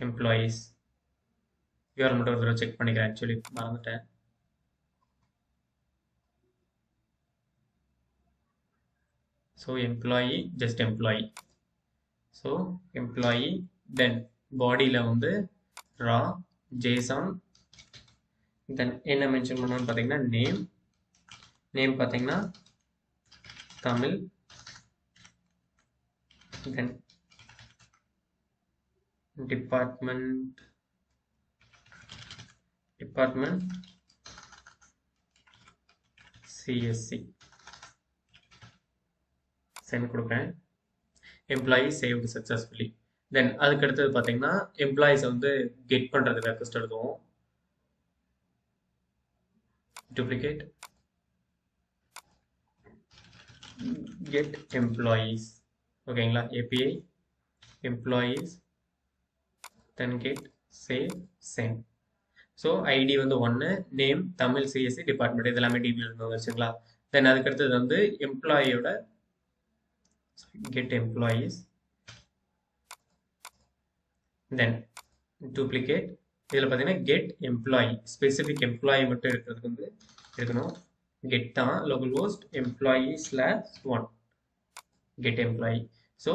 employees. URL மட்டும் ஒரு தடவை செக் பண்ணிக்கிறேன், ஆக்சுவலி மறந்துட்டேன். So employee, just employee. So employee, then பாடியில் வந்து ரா ஜேசான். தென் என்ன மென்ஷன் பண்ணணும்னு பார்த்தீங்கன்னா நேம் பார்த்தீங்கன்னா Tamil. Then department CSC. Send கொடுப்பேன். Employee saved successfully. தென் அதுக்கு அடுத்தது பார்த்தீங்கன்னா எம்ப்ளாயிஸை வந்து கெட் பண்ணுறதுக்கு ரெக்வஸ்ட் எழுதுவோம். Duplicate get employees. ஓகேங்களா? API employees, then get save send. So ID வந்து 1, நேம் தமிழ், CSC, டிபார்ட்மெண்ட் இது எல்லாமே டிபியில் இருந்து வச்சுங்களா? தென் அதுக்கடுத்தது வந்து எம்ப்ளாயியோட கெட் எம்ப்ளாயீஸ், தென் டூப்ளிகேட். இதில் பார்த்தீங்கன்னா கெட் எம்ப்ளாயி, ஸ்பெசிஃபிக் எம்ப்ளாயி மட்டும் இருக்கிறதுக்கு வந்து இருக்கணும். get தான் local host employee slash 1 get employee. So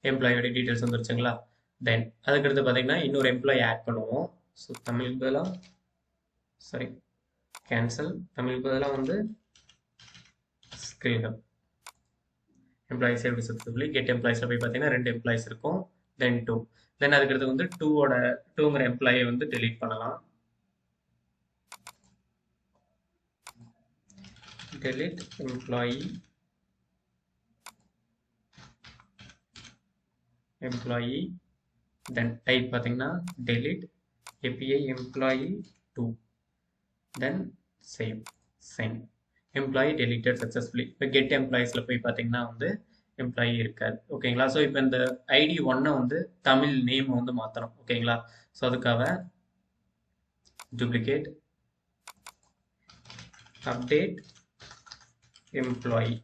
எம்ப்ளாயோட டீட்டெயில்ஸ் வந்துருச்சுங்களா. தென் அதுக்கடுத்து பார்த்தீங்கன்னா இன்னொரு எம்ப்ளாயி ஆட் பண்ணுவோம். ஸோ தமிழ் பதிலாக சாரி கேன்சல், தமிழ் பதிலாக வந்து skill hub employee save successfully. Get எம்ப்ளாயிஸில் போய் பார்த்தீங்கன்னா 2 எம்ப்ளாயிஸ் இருக்கும். தென் 2. தென் அதுக்கடுத்து வந்து 2ங்கிற எம்ப்ளாயை வந்து டெலீட் பண்ணலாம். delete employee then type பார்த்தீங்கன்னா delete API employee 2 then save send employee deleted successfully. இப்போ get employeesல போய் பார்த்தீங்கன்னா வந்து எம்ப்ளாயி இருக்காது. ஓகேங்களா. ஸோ இப்போ இந்த ஐடி 1 வந்து தமிழ் நேம் வந்து மாற்றணும். ஓகேங்களா. ஸோ அதுக்காக duplicate update employee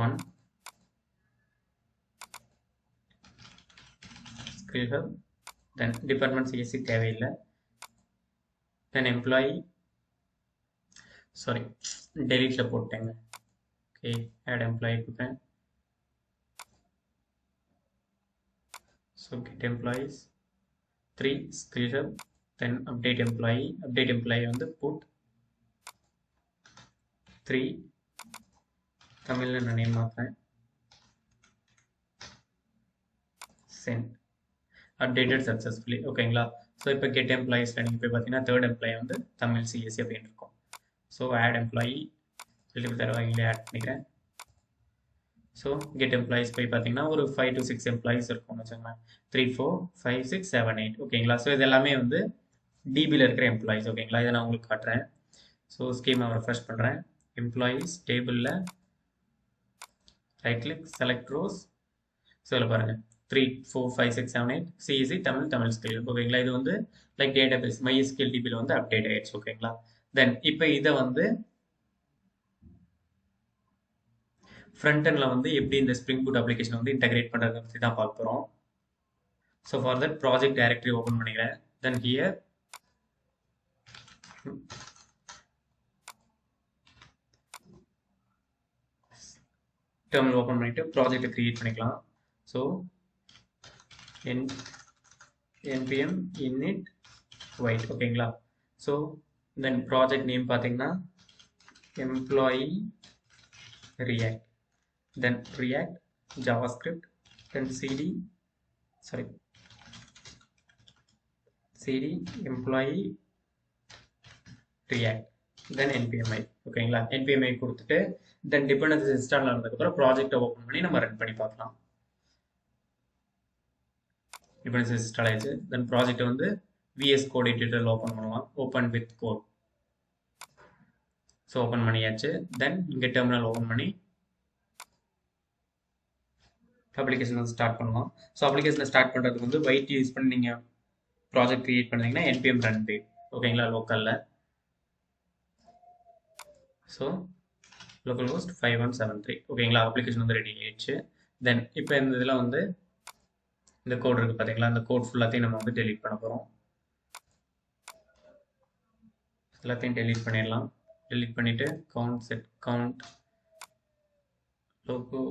1 skill hub then department CSC தேவையில்லை. then employee sorry deleteல போட்டேங்க. okay add employee கொடுத்தேன். so get employees 3 skill hub then update employee வந்து put 3 தமிழ்ல நான் நேம் மாத்துறேன். send updated successfully. ஓகேங்களா. ஸோ இப்போ get employees நீங்கள் போய் பார்த்தீங்கன்னா 3rd எம்ப்ளாயி வந்து தமிழ் சிஎஸ்சி அப்படின்னு இருக்கும். ஸோ add employee தரவாங்களே ஆட் பண்ணிக்கிறேன். ஸோ get employees போய் பார்த்தீங்கன்னா ஒரு 5 to 6 எம்ப்ளாயிஸ் இருக்கும்னு வச்சுக்கோங்களேன். 3 4 5 6 7 8. ஓகேங்களா. ஸோ இது எல்லாமே வந்து டிபியில் இருக்கிற எம்ப்ளாயிஸ். ஓகேங்களா. இதை நான் உங்களுக்கு காட்டுறேன். ஸோ ஸ்கீமை ரெஃப்ரெஷ் பண்ணுறேன். எம்ப்ளாயிஸ் டேபிளில் right click select rose. So இதில் பாருங்கள் 3 4 5 6 7 8 சிஎஸ்சி தமிழ் ஸ்கில். ஓகேங்களா. இது வந்து லைக் டேட்டா பேஸ் MySQL டிபியில் வந்து அப்டேட் ஆயிடுச்சு. ஓகேங்களா. தென் இப்போ இதை வந்து ஃப்ரண்ட் எண்டில் வந்து எப்படி இந்த ஸ்ப்ரிங் பூட் அப்ளிகேஷன் வந்து இன்டகிரேட் பண்ணுறதை பற்றி தான் பார்க்க போகிறோம். So for that project directory open பண்ணிக்கிறேன். தென் ஹியர் டெர்மினல் ஓப்பன் பண்ணிட்டு ப்ராஜெக்டை கிரியேட் பண்ணிக்கலாம். So npm init white. ஓகேங்களா. ஸோ தென் ப்ராஜெக்ட் நேம் பார்த்தீங்கன்னா employee react then react javascript then cd employee react then npmi. ஓகேங்களா. npmi கொடுத்துட்டு then dependencies இன்ஸ்டால் ஆனதுக்கப்புறம் ப்ராஜெக்டை ஓப்பன் பண்ணி நம்ம ரன் பண்ணி பார்க்கலாம். dependencies இன்ஸ்டால் ஆயிடுச்சு. தென் ப்ராஜெக்டை வந்து VS Code எடிட்டரில் ஓப்பன் பண்ணுவோம். Open with code. So open பண்ணியாச்சு. தென் இங்கே டெர்மினல் ஓப்பன் பண்ணி அப்ளிகேஷன் வந்து ஸ்டார்ட் பண்ணலாம். ஸோ அப்ளிகேஷனை ஸ்டார்ட் பண்ணுறதுக்கு வந்து வைட் யூஸ் பண்ணி நீங்கள் ப்ராஜெக்ட் கிரியேட் பண்ணீங்கன்னா npm run page. ஓகேங்களா. லோக்கலில் ஸோ லோக்கல் ஹோஸ்ட் 5173. ஓகேங்களா. அப்ளிகேஷன் வந்து ரெடி ஆயிடுச்சு. தென் இப்போ இந்த இதில் வந்து இந்த கோட் இருக்குது பார்த்தீங்களா. இந்த கோட் ஃபுல்லாத்தையும் நம்ம வந்து டெலீட் பண்ண போகிறோம். எல்லாத்தையும் டெலீட் பண்ணிடலாம். டெலீட் பண்ணிவிட்டு கவுண்ட் லோகோ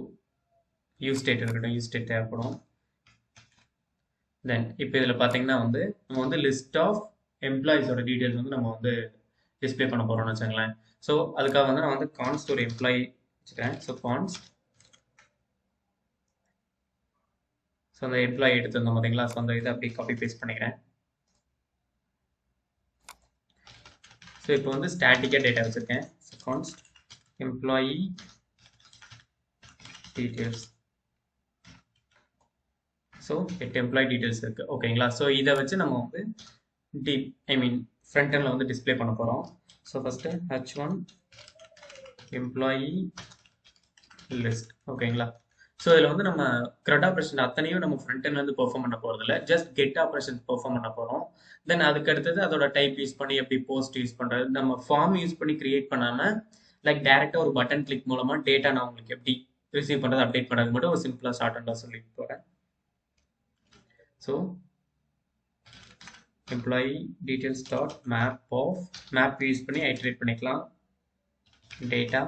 யூஸ் ஸ்டேட் இருக்கட்டும். யூஸ் ஸ்டேட் தேவைப்படும். தென் இப்போ இதில் பார்த்தீங்கன்னா வந்து நம்ம வந்து லிஸ்ட் ஆஃப் எம்ப்ளாயிஸோட டீட்டெயில்ஸ் வந்து நம்ம வந்து டிஸ்பிளே பண்ண போகிறோம்னு வச்சுங்களேன். ஸோ அதுக்காக வந்து நான் வந்து கான்ஸ்ட் ஒரு எம்ப்ளாயி வச்சுக்கிறேன். ஸோ கான்ஸ்ட் ஸோ அந்த எம்ப்ளாயி எடுத்துருந்தோம் பார்த்தீங்களா. ஸோ அந்த இதை அப்படியே காப்பி பேஸ்ட் பண்ணிக்கிறேன். ஸோ இப்போ வந்து ஸ்டாட்டிக்காக டேட்டா வச்சுருக்கேன். So const employee details. So 8 employee details இருக்குது. ஓகேங்களா. ஸோ இதை வச்சு நம்ம வந்து ஃப்ரண்ட் எண்டில் வந்து டிஸ்பிளே பண்ண போகிறோம். So first h1 employee list. ஓகேங்களா. ஸோ இதில் வந்து நம்ம CRUD ஆப்ரேஷன் அத்தனையும் நம்ம ஃப்ரண்ட் எண்ட்ல வந்து பெர்ஃபார்ம் பண்ண போகிறதில்ல. ஜஸ்ட் கெட் ஆப்ரேஷன் பெர்ஃபார்ம் பண்ண போகிறோம். தென் அதுக்கு அடுத்தது அதோட டைப் யூஸ் பண்ணி எப்படி போஸ்ட் யூஸ் பண்ணுறது, நம்ம ஃபார்ம் யூஸ் பண்ணி கிரியேட் பண்ணாமல் லைக் டேரெக்டாக ஒரு பட்டன் கிளிக் மூலமாக டேட்டா நான் உங்களுக்கு எப்படி ரிசீவ் பண்ணுறது அப்டேட் பண்ணுறது மட்டும் ஒரு சிம்பிளாக ஷார்ட் அண்டாக சொல்லிட்டு போகிறேன். So employee details dot map of map use பண்ணி ஐட்ரேட் பண்ணிக்கலாம் டேட்டா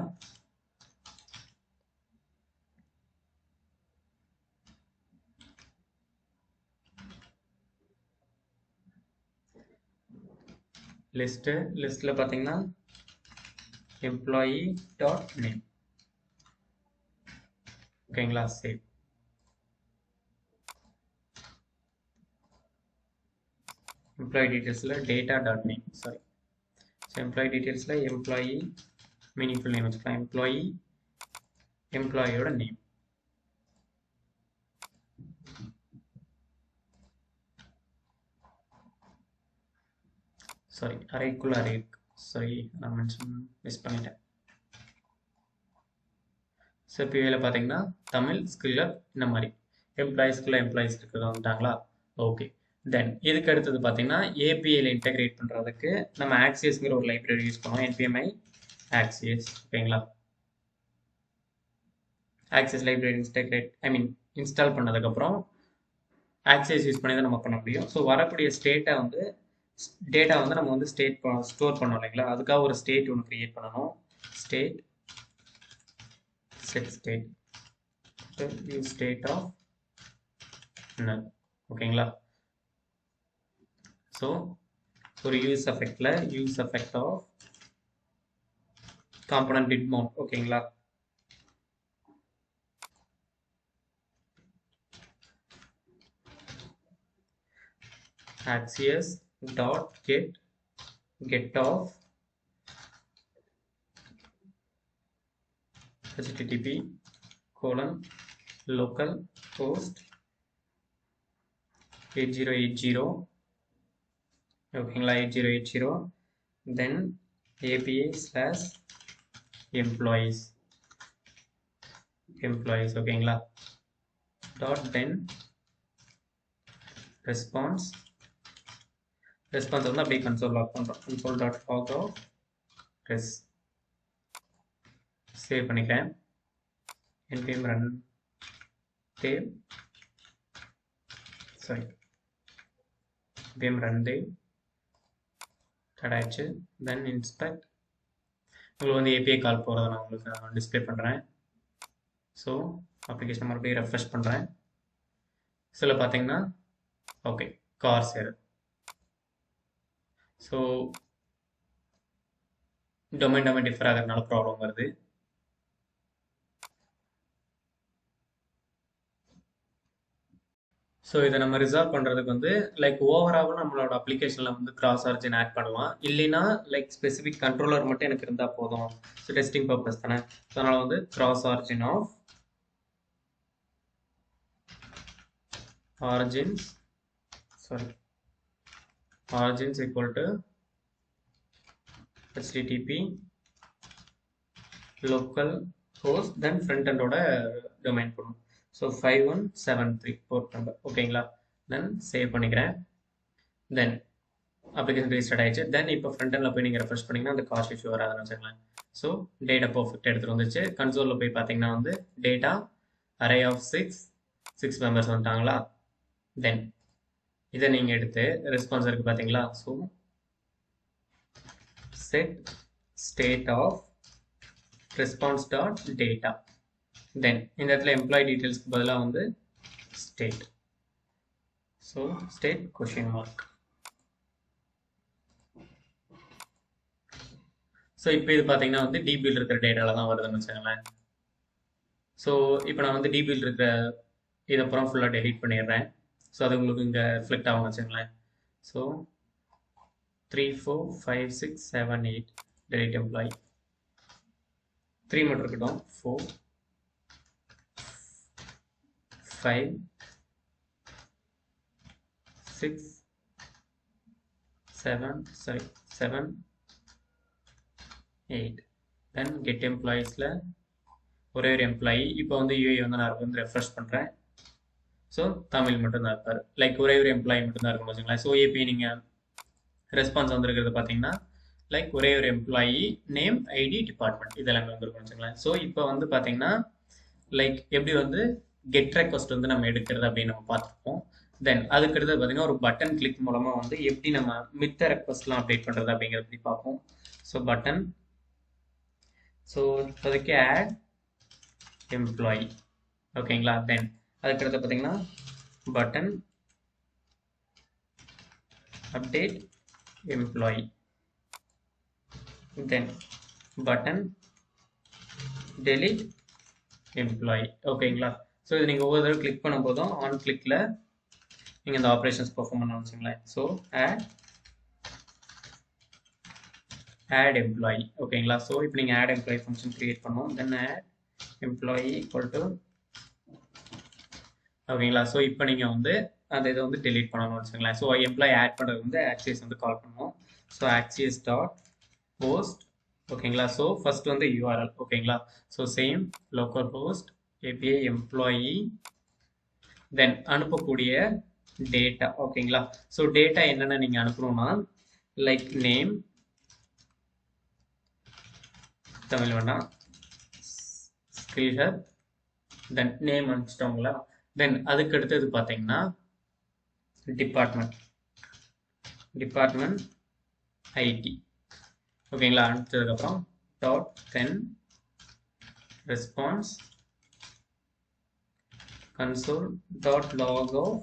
லிஸ்ட்டில் பார்த்தீங்கன்னா எம்ப்ளாயி டாட் நேம் ஓகேங்களா சேவ் எம்ப்ளாயி டீட்டெயில்ஸில் data dot name sorry so employee டீட்டெயில்ஸில் எம்ப்ளாயி மீனிங்ஃபுல் நேம் வச்சுக்கலாம் எம்ப்ளாயியோட நேம் சாரி அரேக்குள்ள அரே இருக்கு சாரி நான் மிஸ் பண்ணிட்டேன் ஸோ இப்போ இதில் பார்த்தீங்கன்னா தமிழ் ஸ்கில்லர் இந்த மாதிரி எம்ப்ளாயிஸ்க்குள்ள எம்ப்ளாயிஸ் இருக்கிறதா வந்துட்டாங்களா ஓகே தென் இதுக்கு அடுத்தது பார்த்தீங்கன்னா ஏபிஐயில் இன்டெகிரேட் பண்ணுறதுக்கு நம்ம ஆக்சியஸ்ங்கிற ஒரு லைப்ரரி யூஸ் பண்ணுவோம் என்பிஎம்ஐ ஆக்சியஸ் ஓகேங்களா ஆக்சியஸ் லைப்ரரி இன்ஸ்டால் பண்ணதுக்கப்புறம் ஆக்சியஸ் யூஸ் பண்ணி தான் நம்ம பண்ண முடியும் ஸோ வரக்கூடிய டேட்டா வந்து நம்ம வந்து ஸ்டோர் பண்ணோம் இல்லைங்களா அதுக்காக ஒரு ஸ்டேட் ஒன்று கிரியேட் பண்ணணும் state set state use state of null ஓகேங்களா ஸோ ஒரு use effect of component did mount ஓகேங்களா axios dot get of http local host 8080 ஓகேங்களா 8080 then API / employees ஓகேங்களா dot then response வந்து அப்படியே console log பண்றோம் console.log of res சேவ் பண்ணிக்கிறேன் npm run dev npm run dev ஆயிடுச்சு then inspect உங்களுக்கு வந்து API கால் போகிறத நான் உங்களுக்கு டிஸ்பிளே பண்ணுறேன் ஸோ அப்ளிகேஷன் மறுபடியும் ரெஃப்ரெஷ் பண்ணுறேன் சில பார்த்தீங்கன்னா okay cars error so domain differ ஆகிறதுனால ப்ராப்ளம் வருது ஸோ இதை நம்ம ரிசால்வ் பண்ணுறதுக்கு வந்து லைக் ஓவராகவும் நம்மளோட அப்ளிகேஷனில் வந்து கிராஸ் ஆரிஜின் ஆட் பண்ணலாம் இல்லைன்னா லைக் ஸ்பெசிஃபிக் கண்ட்ரோலர் மட்டும் எனக்கு இருந்தால் போதும் ஸோ டெஸ்டிங் பர்பஸ் தானே ஸோ அதனால் வந்து cross origin of origins equal to http local host then front end ஓட domain போடணும் ஸோ 5173 போர்ட் நம்பர் ஓகேங்களா தென் சேவ் பண்ணிக்கிறேன் தென் அப்ளிகேஷன் ரீஸ்டார்ட் ஆயிடுச்சு தென் இப்போ ஃப்ரண்ட் எண்டில் போய் நீங்கள் ரெஃப்ரெஷ் பண்ணிங்கன்னா அந்த காஸ்ட் இஷ்யூ வராதுன்னு வச்சுக்கலாம் ஸோ டேட்டா பர்ஃபெக்ட் எடுத்துகிட்டு வந்துச்சு கன்சோலில் போய் பார்த்தீங்கன்னா வந்து டேட்டா அரே ஆஃப் 6 மெம்பர்ஸ் வந்துட்டாங்களா தென் இதை நீங்கள் எடுத்து ரெஸ்பான்ஸ் இருக்குது பார்த்தீங்களா so set state of response dot data then இந்த இடத்துல எம்ப்ளாயி டீட்டெயில்ஸ்க்கு பதிலாக வந்து state so state question mark so இப்போ இது பார்த்தீங்கன்னா வந்து டிபியில் இருக்கிற டேட்டாவில் தான் வருதுன்னு வச்சுக்கோங்களேன் ஸோ இப்போ நான் வந்து டிபியில் இருக்கிற இதை அப்புறம் ஃபுல்லாக டெலீட் பண்ணிடுறேன் ஸோ அது உங்களுக்கு இங்கே ரிஃப்ளெக்ட் ஆகும் வச்சுங்களேன் ஸோ 3 4 5 6 7 8 delete employee 3 மட்டும் இருக்கட்டும் 4 5 6 7 8 then get employeesல ஒரே ஒரு எம்ப்ளாயி இப்போ வந்து யூஐ வந்து நான் வந்து ரெஃப்ரெஷ் பண்ணுறேன் ஸோ தமிழ் மட்டும்தான் இருப்பார் லைக் ஒரே ஒரு எம்ப்ளாயி மட்டும்தான் இருக்கும் வச்சுங்களேன் ஸோ ஏபி நீங்கள் ரெஸ்பான்ஸ் வந்துருக்கிறது பார்த்தீங்கன்னா லைக் ஒரே ஒரு எம்ப்ளாயி நேம் ஐடி டிபார்ட்மெண்ட் இதெல்லாமே வந்துருக்கும் வச்சுங்களேன் ஸோ இப்போ வந்து பார்த்தீங்கன்னா லைக் எப்படி வந்து கெட் ரெக்வஸ்ட் வந்து நம்ம எடுக்கிறது அப்படின்னு நம்ம பார்த்துருப்போம் தென் அதுக்கு அடுத்து பார்த்தீங்கன்னா ஒரு பட்டன் கிளிக் மூலமாக வந்து எப்படி நம்ம மித்த ரெக்வஸ்ட்லாம் அப்டேட் பண்ணுறது அப்படிங்கிறத பற்றி பார்ப்போம். ஸோ பட்டன், ஸோ இப்போதைக்கு ஆட் எம்ப்ளாயி, ஓகேங்களா. தென் அதுக்கு அடுத்து பார்த்தீங்கன்னா பட்டன் அப்டேட் எம்ப்ளாயி, தென் பட்டன் delete எம்ப்ளாயி, ஓகேங்களா. ஸோ இது நீங்கள் ஒவ்வொரு தடவை கிளிக் பண்ணும்போதும் ஆன் கிளிக்கில் நீங்கள் இந்த ஆப்ரேஷன்ஸ் பெர்ஃபார்ம் பண்ண வச்சுங்களேன். ஸோ ஆட் எம்ப்ளாயி, ஓகேங்களா. ஸோ இப்போ நீங்கள் ஆட் எம்ப்ளாயி ஃபங்க்ஷன் கிரியேட் பண்ணுவோம். Then add employee equal to, ஓகேங்களா. ஸோ இப்போ நீங்கள் வந்து அந்த இதை வந்து delete பண்ணணும்னு வச்சுங்களேன். ஸோ எம்ப்ளாயி ஆட் பண்ணுறது வந்து ஆக்சியஸ் வந்து கால் பண்ணுவோம். ஸோ ஆக்சியஸ் டாட் போஸ்ட், ஓகேங்களா. ஸோ ஃபர்ஸ்ட் வந்து URL, ஓகேங்களா. So same local host API employee, then அனுப்பக்கூடிய டேட்டா, ஓகேங்களா. ஸோ டேட்டா என்னென்ன நீங்கள் அனுப்பணும்னா லைக் நேம், தமிழ் வேண்டாம், ஸ்கில் ஹப், தென் நேம் அனுப்பிச்சிட்டோங்களா. தென் அதுக்கு அடுத்தது பார்த்தீங்கன்னா டிபார்ட்மெண்ட் IT, ஓகேங்களா. அனுப்பிச்சதுக்கப்புறம் dot then response console dot log of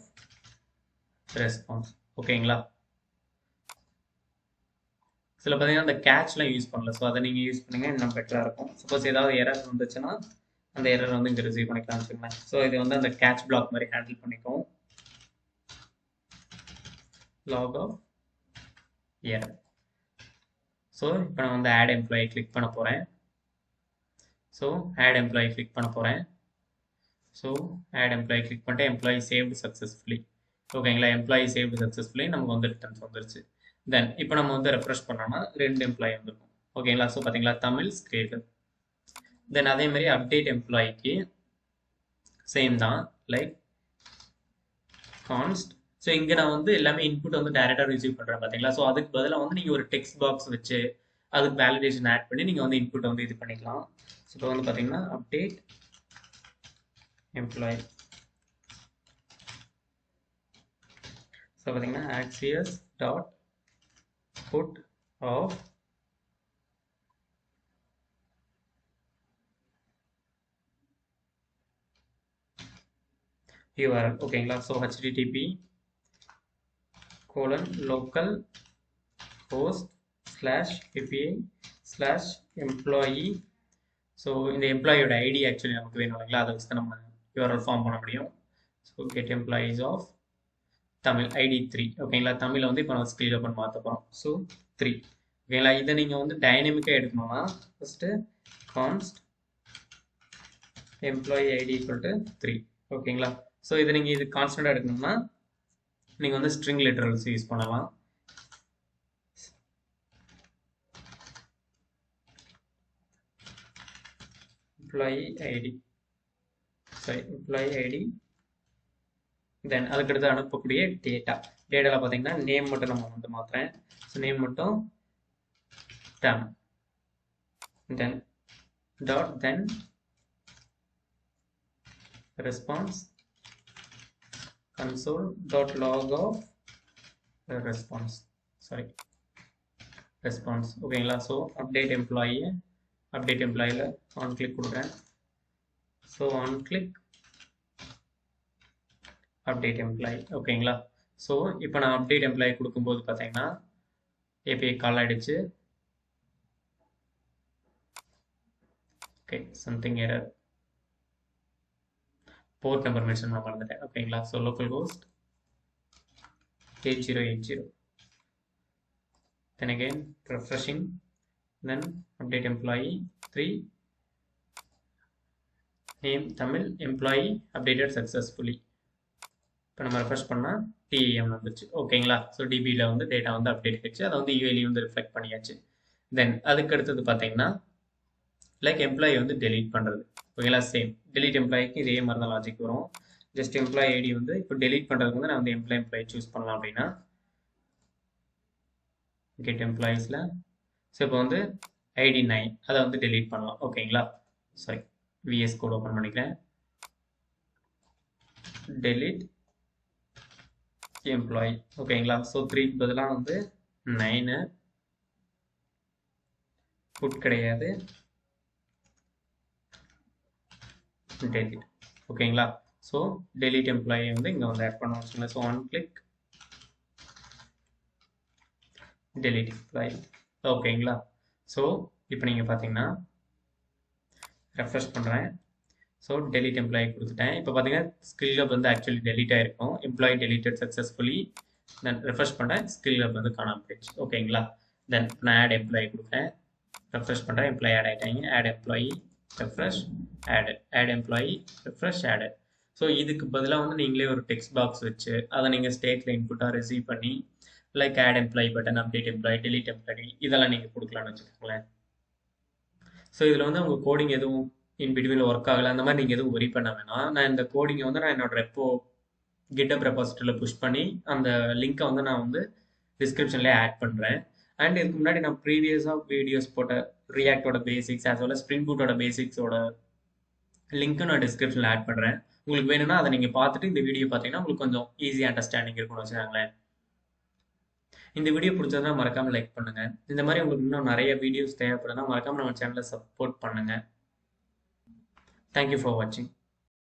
response, ஓகேங்களா. சில பார்த்தீங்கன்னா அந்த கேட்ச்லாம் யூஸ் பண்ணல. ஸோ அதை நீங்கள் யூஸ் பண்ணுங்க, இன்னும் பெட்டராக இருக்கும். சப்போஸ் ஏதாவது எரர் வந்துச்சுன்னா அந்த எரர் வந்து இங்கே ரிசீவ் பண்ணிக்கலாம் வச்சுக்கோங்களேன். ஸோ இது வந்து அந்த கேட்ச் பிளாக் மாதிரி ஹேண்டில் பண்ணிக்கும். log of error. ஸோ இப்போ நான் வந்து ஆட் எம்ப்ளாயி கிளிக் பண்ண போகிறேன். ஸோ ஆட் எம்ப்ளாயி கிளிக் பண்ண போகிறேன். ஸோ ஆட் எம்ப்ளாயி கிளிக் பண்ணிட்டு எம்ப்ளாயி சேவ்டு சக்ஸஸ்ஃபுல்லி, ஓகேங்களா. எம்ப்ளாயி சேவ்டு சக்ஸஸ்ஃபுல்லி நமக்கு வந்து ரிட்டர்ன்ஸ் வந்துருச்சு. தென் இப்போ நம்ம வந்து ரெஃப்ரெஷ் பண்ணோம்னா 2 எம்ப்ளாயி வந்துருக்கும், ஓகேங்களா. ஸோ பார்த்தீங்களா தமிழ் ஸ்கில். தென் அதே மாதிரி அப்டேட் எம்ப்ளாயிக்கு சேம் தான், லைக் கான்ஸ்ட். ஸோ இங்கே நான் வந்து எல்லாமே இன்புட் வந்து டேரெக்டாக ரிசீவ் பண்ணுறேன் பார்த்தீங்களா. ஸோ அதுக்கு பதிலாக வந்து நீங்கள் ஒரு டெக்ஸ்ட் பாக்ஸ் வச்சு அதுக்கு வேலிடேஷன் ஆட் பண்ணி நீங்கள் வந்து இன்புட் வந்து இது பண்ணிக்கலாம். ஸோ இப்போ வந்து பார்த்தீங்கன்னா அப்டேட் எம்ப்ளாயி, ஸோ பார்த்தீங்கன்னா ஆக்சியஸ் டாட் புட் ஆஃப் URL, ஓகேங்களா. So http local host /API/employee. So இந்த எம்ப்ளாயோட ஐடி ஆக்சுவலி நமக்கு வேணும் இல்லைங்களா, அதை வச்சு தான் நம்ம URL ஃபார்ம் பண்ண முடியும். So get employees of Tamil ID 3, ஓகேங்களா. தமிழை வந்து இப்போ நம்ம ஸ்கில் ஓப்பன் மாற்ற போகிறோம். ஸோ 3, ஓகேங்களா. இதை நீங்கள் வந்து டைனமிக்காக எடுக்கணும்னா first கான்ஸ்ட் employee ID equal to 3, ஓகேங்களா. ஸோ இதை நீங்கள் இது கான்ஸ்டண்ட்டாக எடுக்கணும்னா நீங்கள் வந்து ஸ்ட்ரிங் லிட்டரல்ஸ் யூஸ் பண்ணலாம். எம்ப்ளாயி ஐடி, தென் அதுக்கடுத்து அனுப்பக்கூடிய டேட்டாவில் பார்த்தீங்கன்னா நேம் மட்டும் நம்ம வந்து மாற்றுறேன். ஸோ நேம் மட்டும் டேம், then dot then response console dot log of response, ஓகேங்களா. ஸோ அப்டேட் எம்ப்ளாயில ஆன் கிளிக் கொடுக்குறேன். So on click update employee, ஓகேங்களா. ஸோ இப்போ நான் அப்டேட் எம்ப்ளாயி கொடுக்கும்போது பார்த்தீங்கன்னா API கால் ஆகிடுச்சு. Okay, something error, port number mention பண்ண மறந்துட்டேன், ஓகேங்களா. So local host 8080, then again refreshing, then update employee 3, name Tamil, employee updated successfully. இப்போ நம்ம ரெஃப்ரெஷ் பண்ணால் TAM வந்துச்சு, ஓகேங்களா. ஸோ DBயில் வந்து டேட்டா வந்து அப்டேட் ஆகிடுச்சு, அதை வந்து UIலையும் வந்து ரிஃப்ளெக்ட் பண்ணியாச்சு. தென் அதுக்கு அடுத்தது பார்த்தீங்கன்னா லைக் எம்ப்ளாயி வந்து டெலீட் பண்ணுறது, ஓகேங்களா. சேம் டெலீட் எம்ப்ளாய்க்கு இதே மாதிரி தான் லாஜிக் வரும். ஜஸ்ட் எம்ப்ளாயி ஐடி வந்து இப்போ டெலீட் பண்ணுறதுக்கு வந்து நான் வந்து எம்ப்ளாயி சூஸ் பண்ணலாம் அப்படின்னா கெட் எம்ப்ளாயீஸில், ஸோ இப்போ வந்து ID 9 அதை வந்து டெலீட் பண்ணலாம், ஓகேங்களா. சாரி, VS கோட் ஓப்பன் பண்ணிக்கிறேன். டெலீட் எம்ப்ளாயி ஓகேங்களா. ஸோ 3க்கு பதிலாக வந்து 9 புட் கிடையாது டெலிட் ஓகேங்களா. ஸோ டெலிட் எம்ப்ளாயி வந்து இங்கே வந்து ஆட் பண்ண வச்சுங்களேன். ஸோ 1 கிளிக் டெலிட் எம்ப்ளாயி ஓகேங்களா. ஸோ இப்போ நீங்கள் பார்த்தீங்கன்னா ரெஃப்ரெஷ் பண்ணுறேன். ஸோ டெலிட் எம்ப்ளாயி கொடுத்துட்டேன். இப்போ பார்த்தீங்கன்னா ஸ்கில் ஹப் வந்து ஆக்சுவலி டெலிட் ஆகிருக்கும். Employee deleted successfully. Then refresh பண்ணுறேன், ஸ்கில் ஹப் வந்து காணாமல் போயிடுச்சு ஓகேங்களா. தென் நான் ஆட் எம்ப்ளாயி கொடுக்குறேன், ரெஃப்ரெஷ் பண்ணுறேன், எம்ப்ளாயி ஆட் ஆகிட்டாங்க. Add employee refresh add employee refresh added. So இதுக்கு பதிலாக வந்து நீங்களே ஒரு டெக்ஸ்ட் பாக்ஸ் வச்சு அதை நீங்கள் ஸ்டேட்டில் இன்புட்டாக ரிசீவ் பண்ணி like add employee button, update employee, delete employee இதெல்லாம் நீங்கள் கொடுக்கலான்னு வச்சுக்கோங்களேன். ஸோ இதில் வந்து உங்கள் கோடிங் எதுவும் இன் பிட்வீனில் ஒர்க் ஆகலை அந்த மாதிரி நீங்கள் எதுவும் ஒரி பண்ண வேணாம். நான் இந்த கோடிங்கை வந்து நான் என்னோட GitHub ரெபாசிட்டரியில் புஷ் பண்ணி அந்த லிங்க்கை வந்து நான் வந்து டிஸ்கிரிப்ஷன்லேயே ஆட் பண்ணுறேன். அண்ட் இதுக்கு முன்னாடி நான் ப்ரீவியஸாக வீடியோஸ் போட்ட ரியாக்டோட பேசிக்ஸ் ஆஸ் வெல் ஸ்ப்ரிங் பூட்டோட பேசிக்ஸோட லிங்க்கும் நான் டிஸ்கிரிப்ஷனில் ஆட் பண்ணுறேன். உங்களுக்கு வேணும்னா அதை நீங்கள் பார்த்துட்டு இந்த வீடியோ பார்த்தீங்கன்னா உங்களுக்கு கொஞ்சம் ஈஸி அண்டர்ஸ்டாண்டிங் இருக்கும்னு வச்சுக்கோங்களேன். இந்த வீடியோ பிடிச்சதுன்னா மறக்காமல் லைக் பண்ணுங்கள். இந்த மாதிரி உங்களுக்கு இன்னும் நிறைய வீடியோஸ் தேவைப்படுதுன்னா மறக்காமல் நம்ம சேனலை சப்போர்ட் பண்ணுங்கள். தேங்க்யூ ஃபார் வாட்சிங்.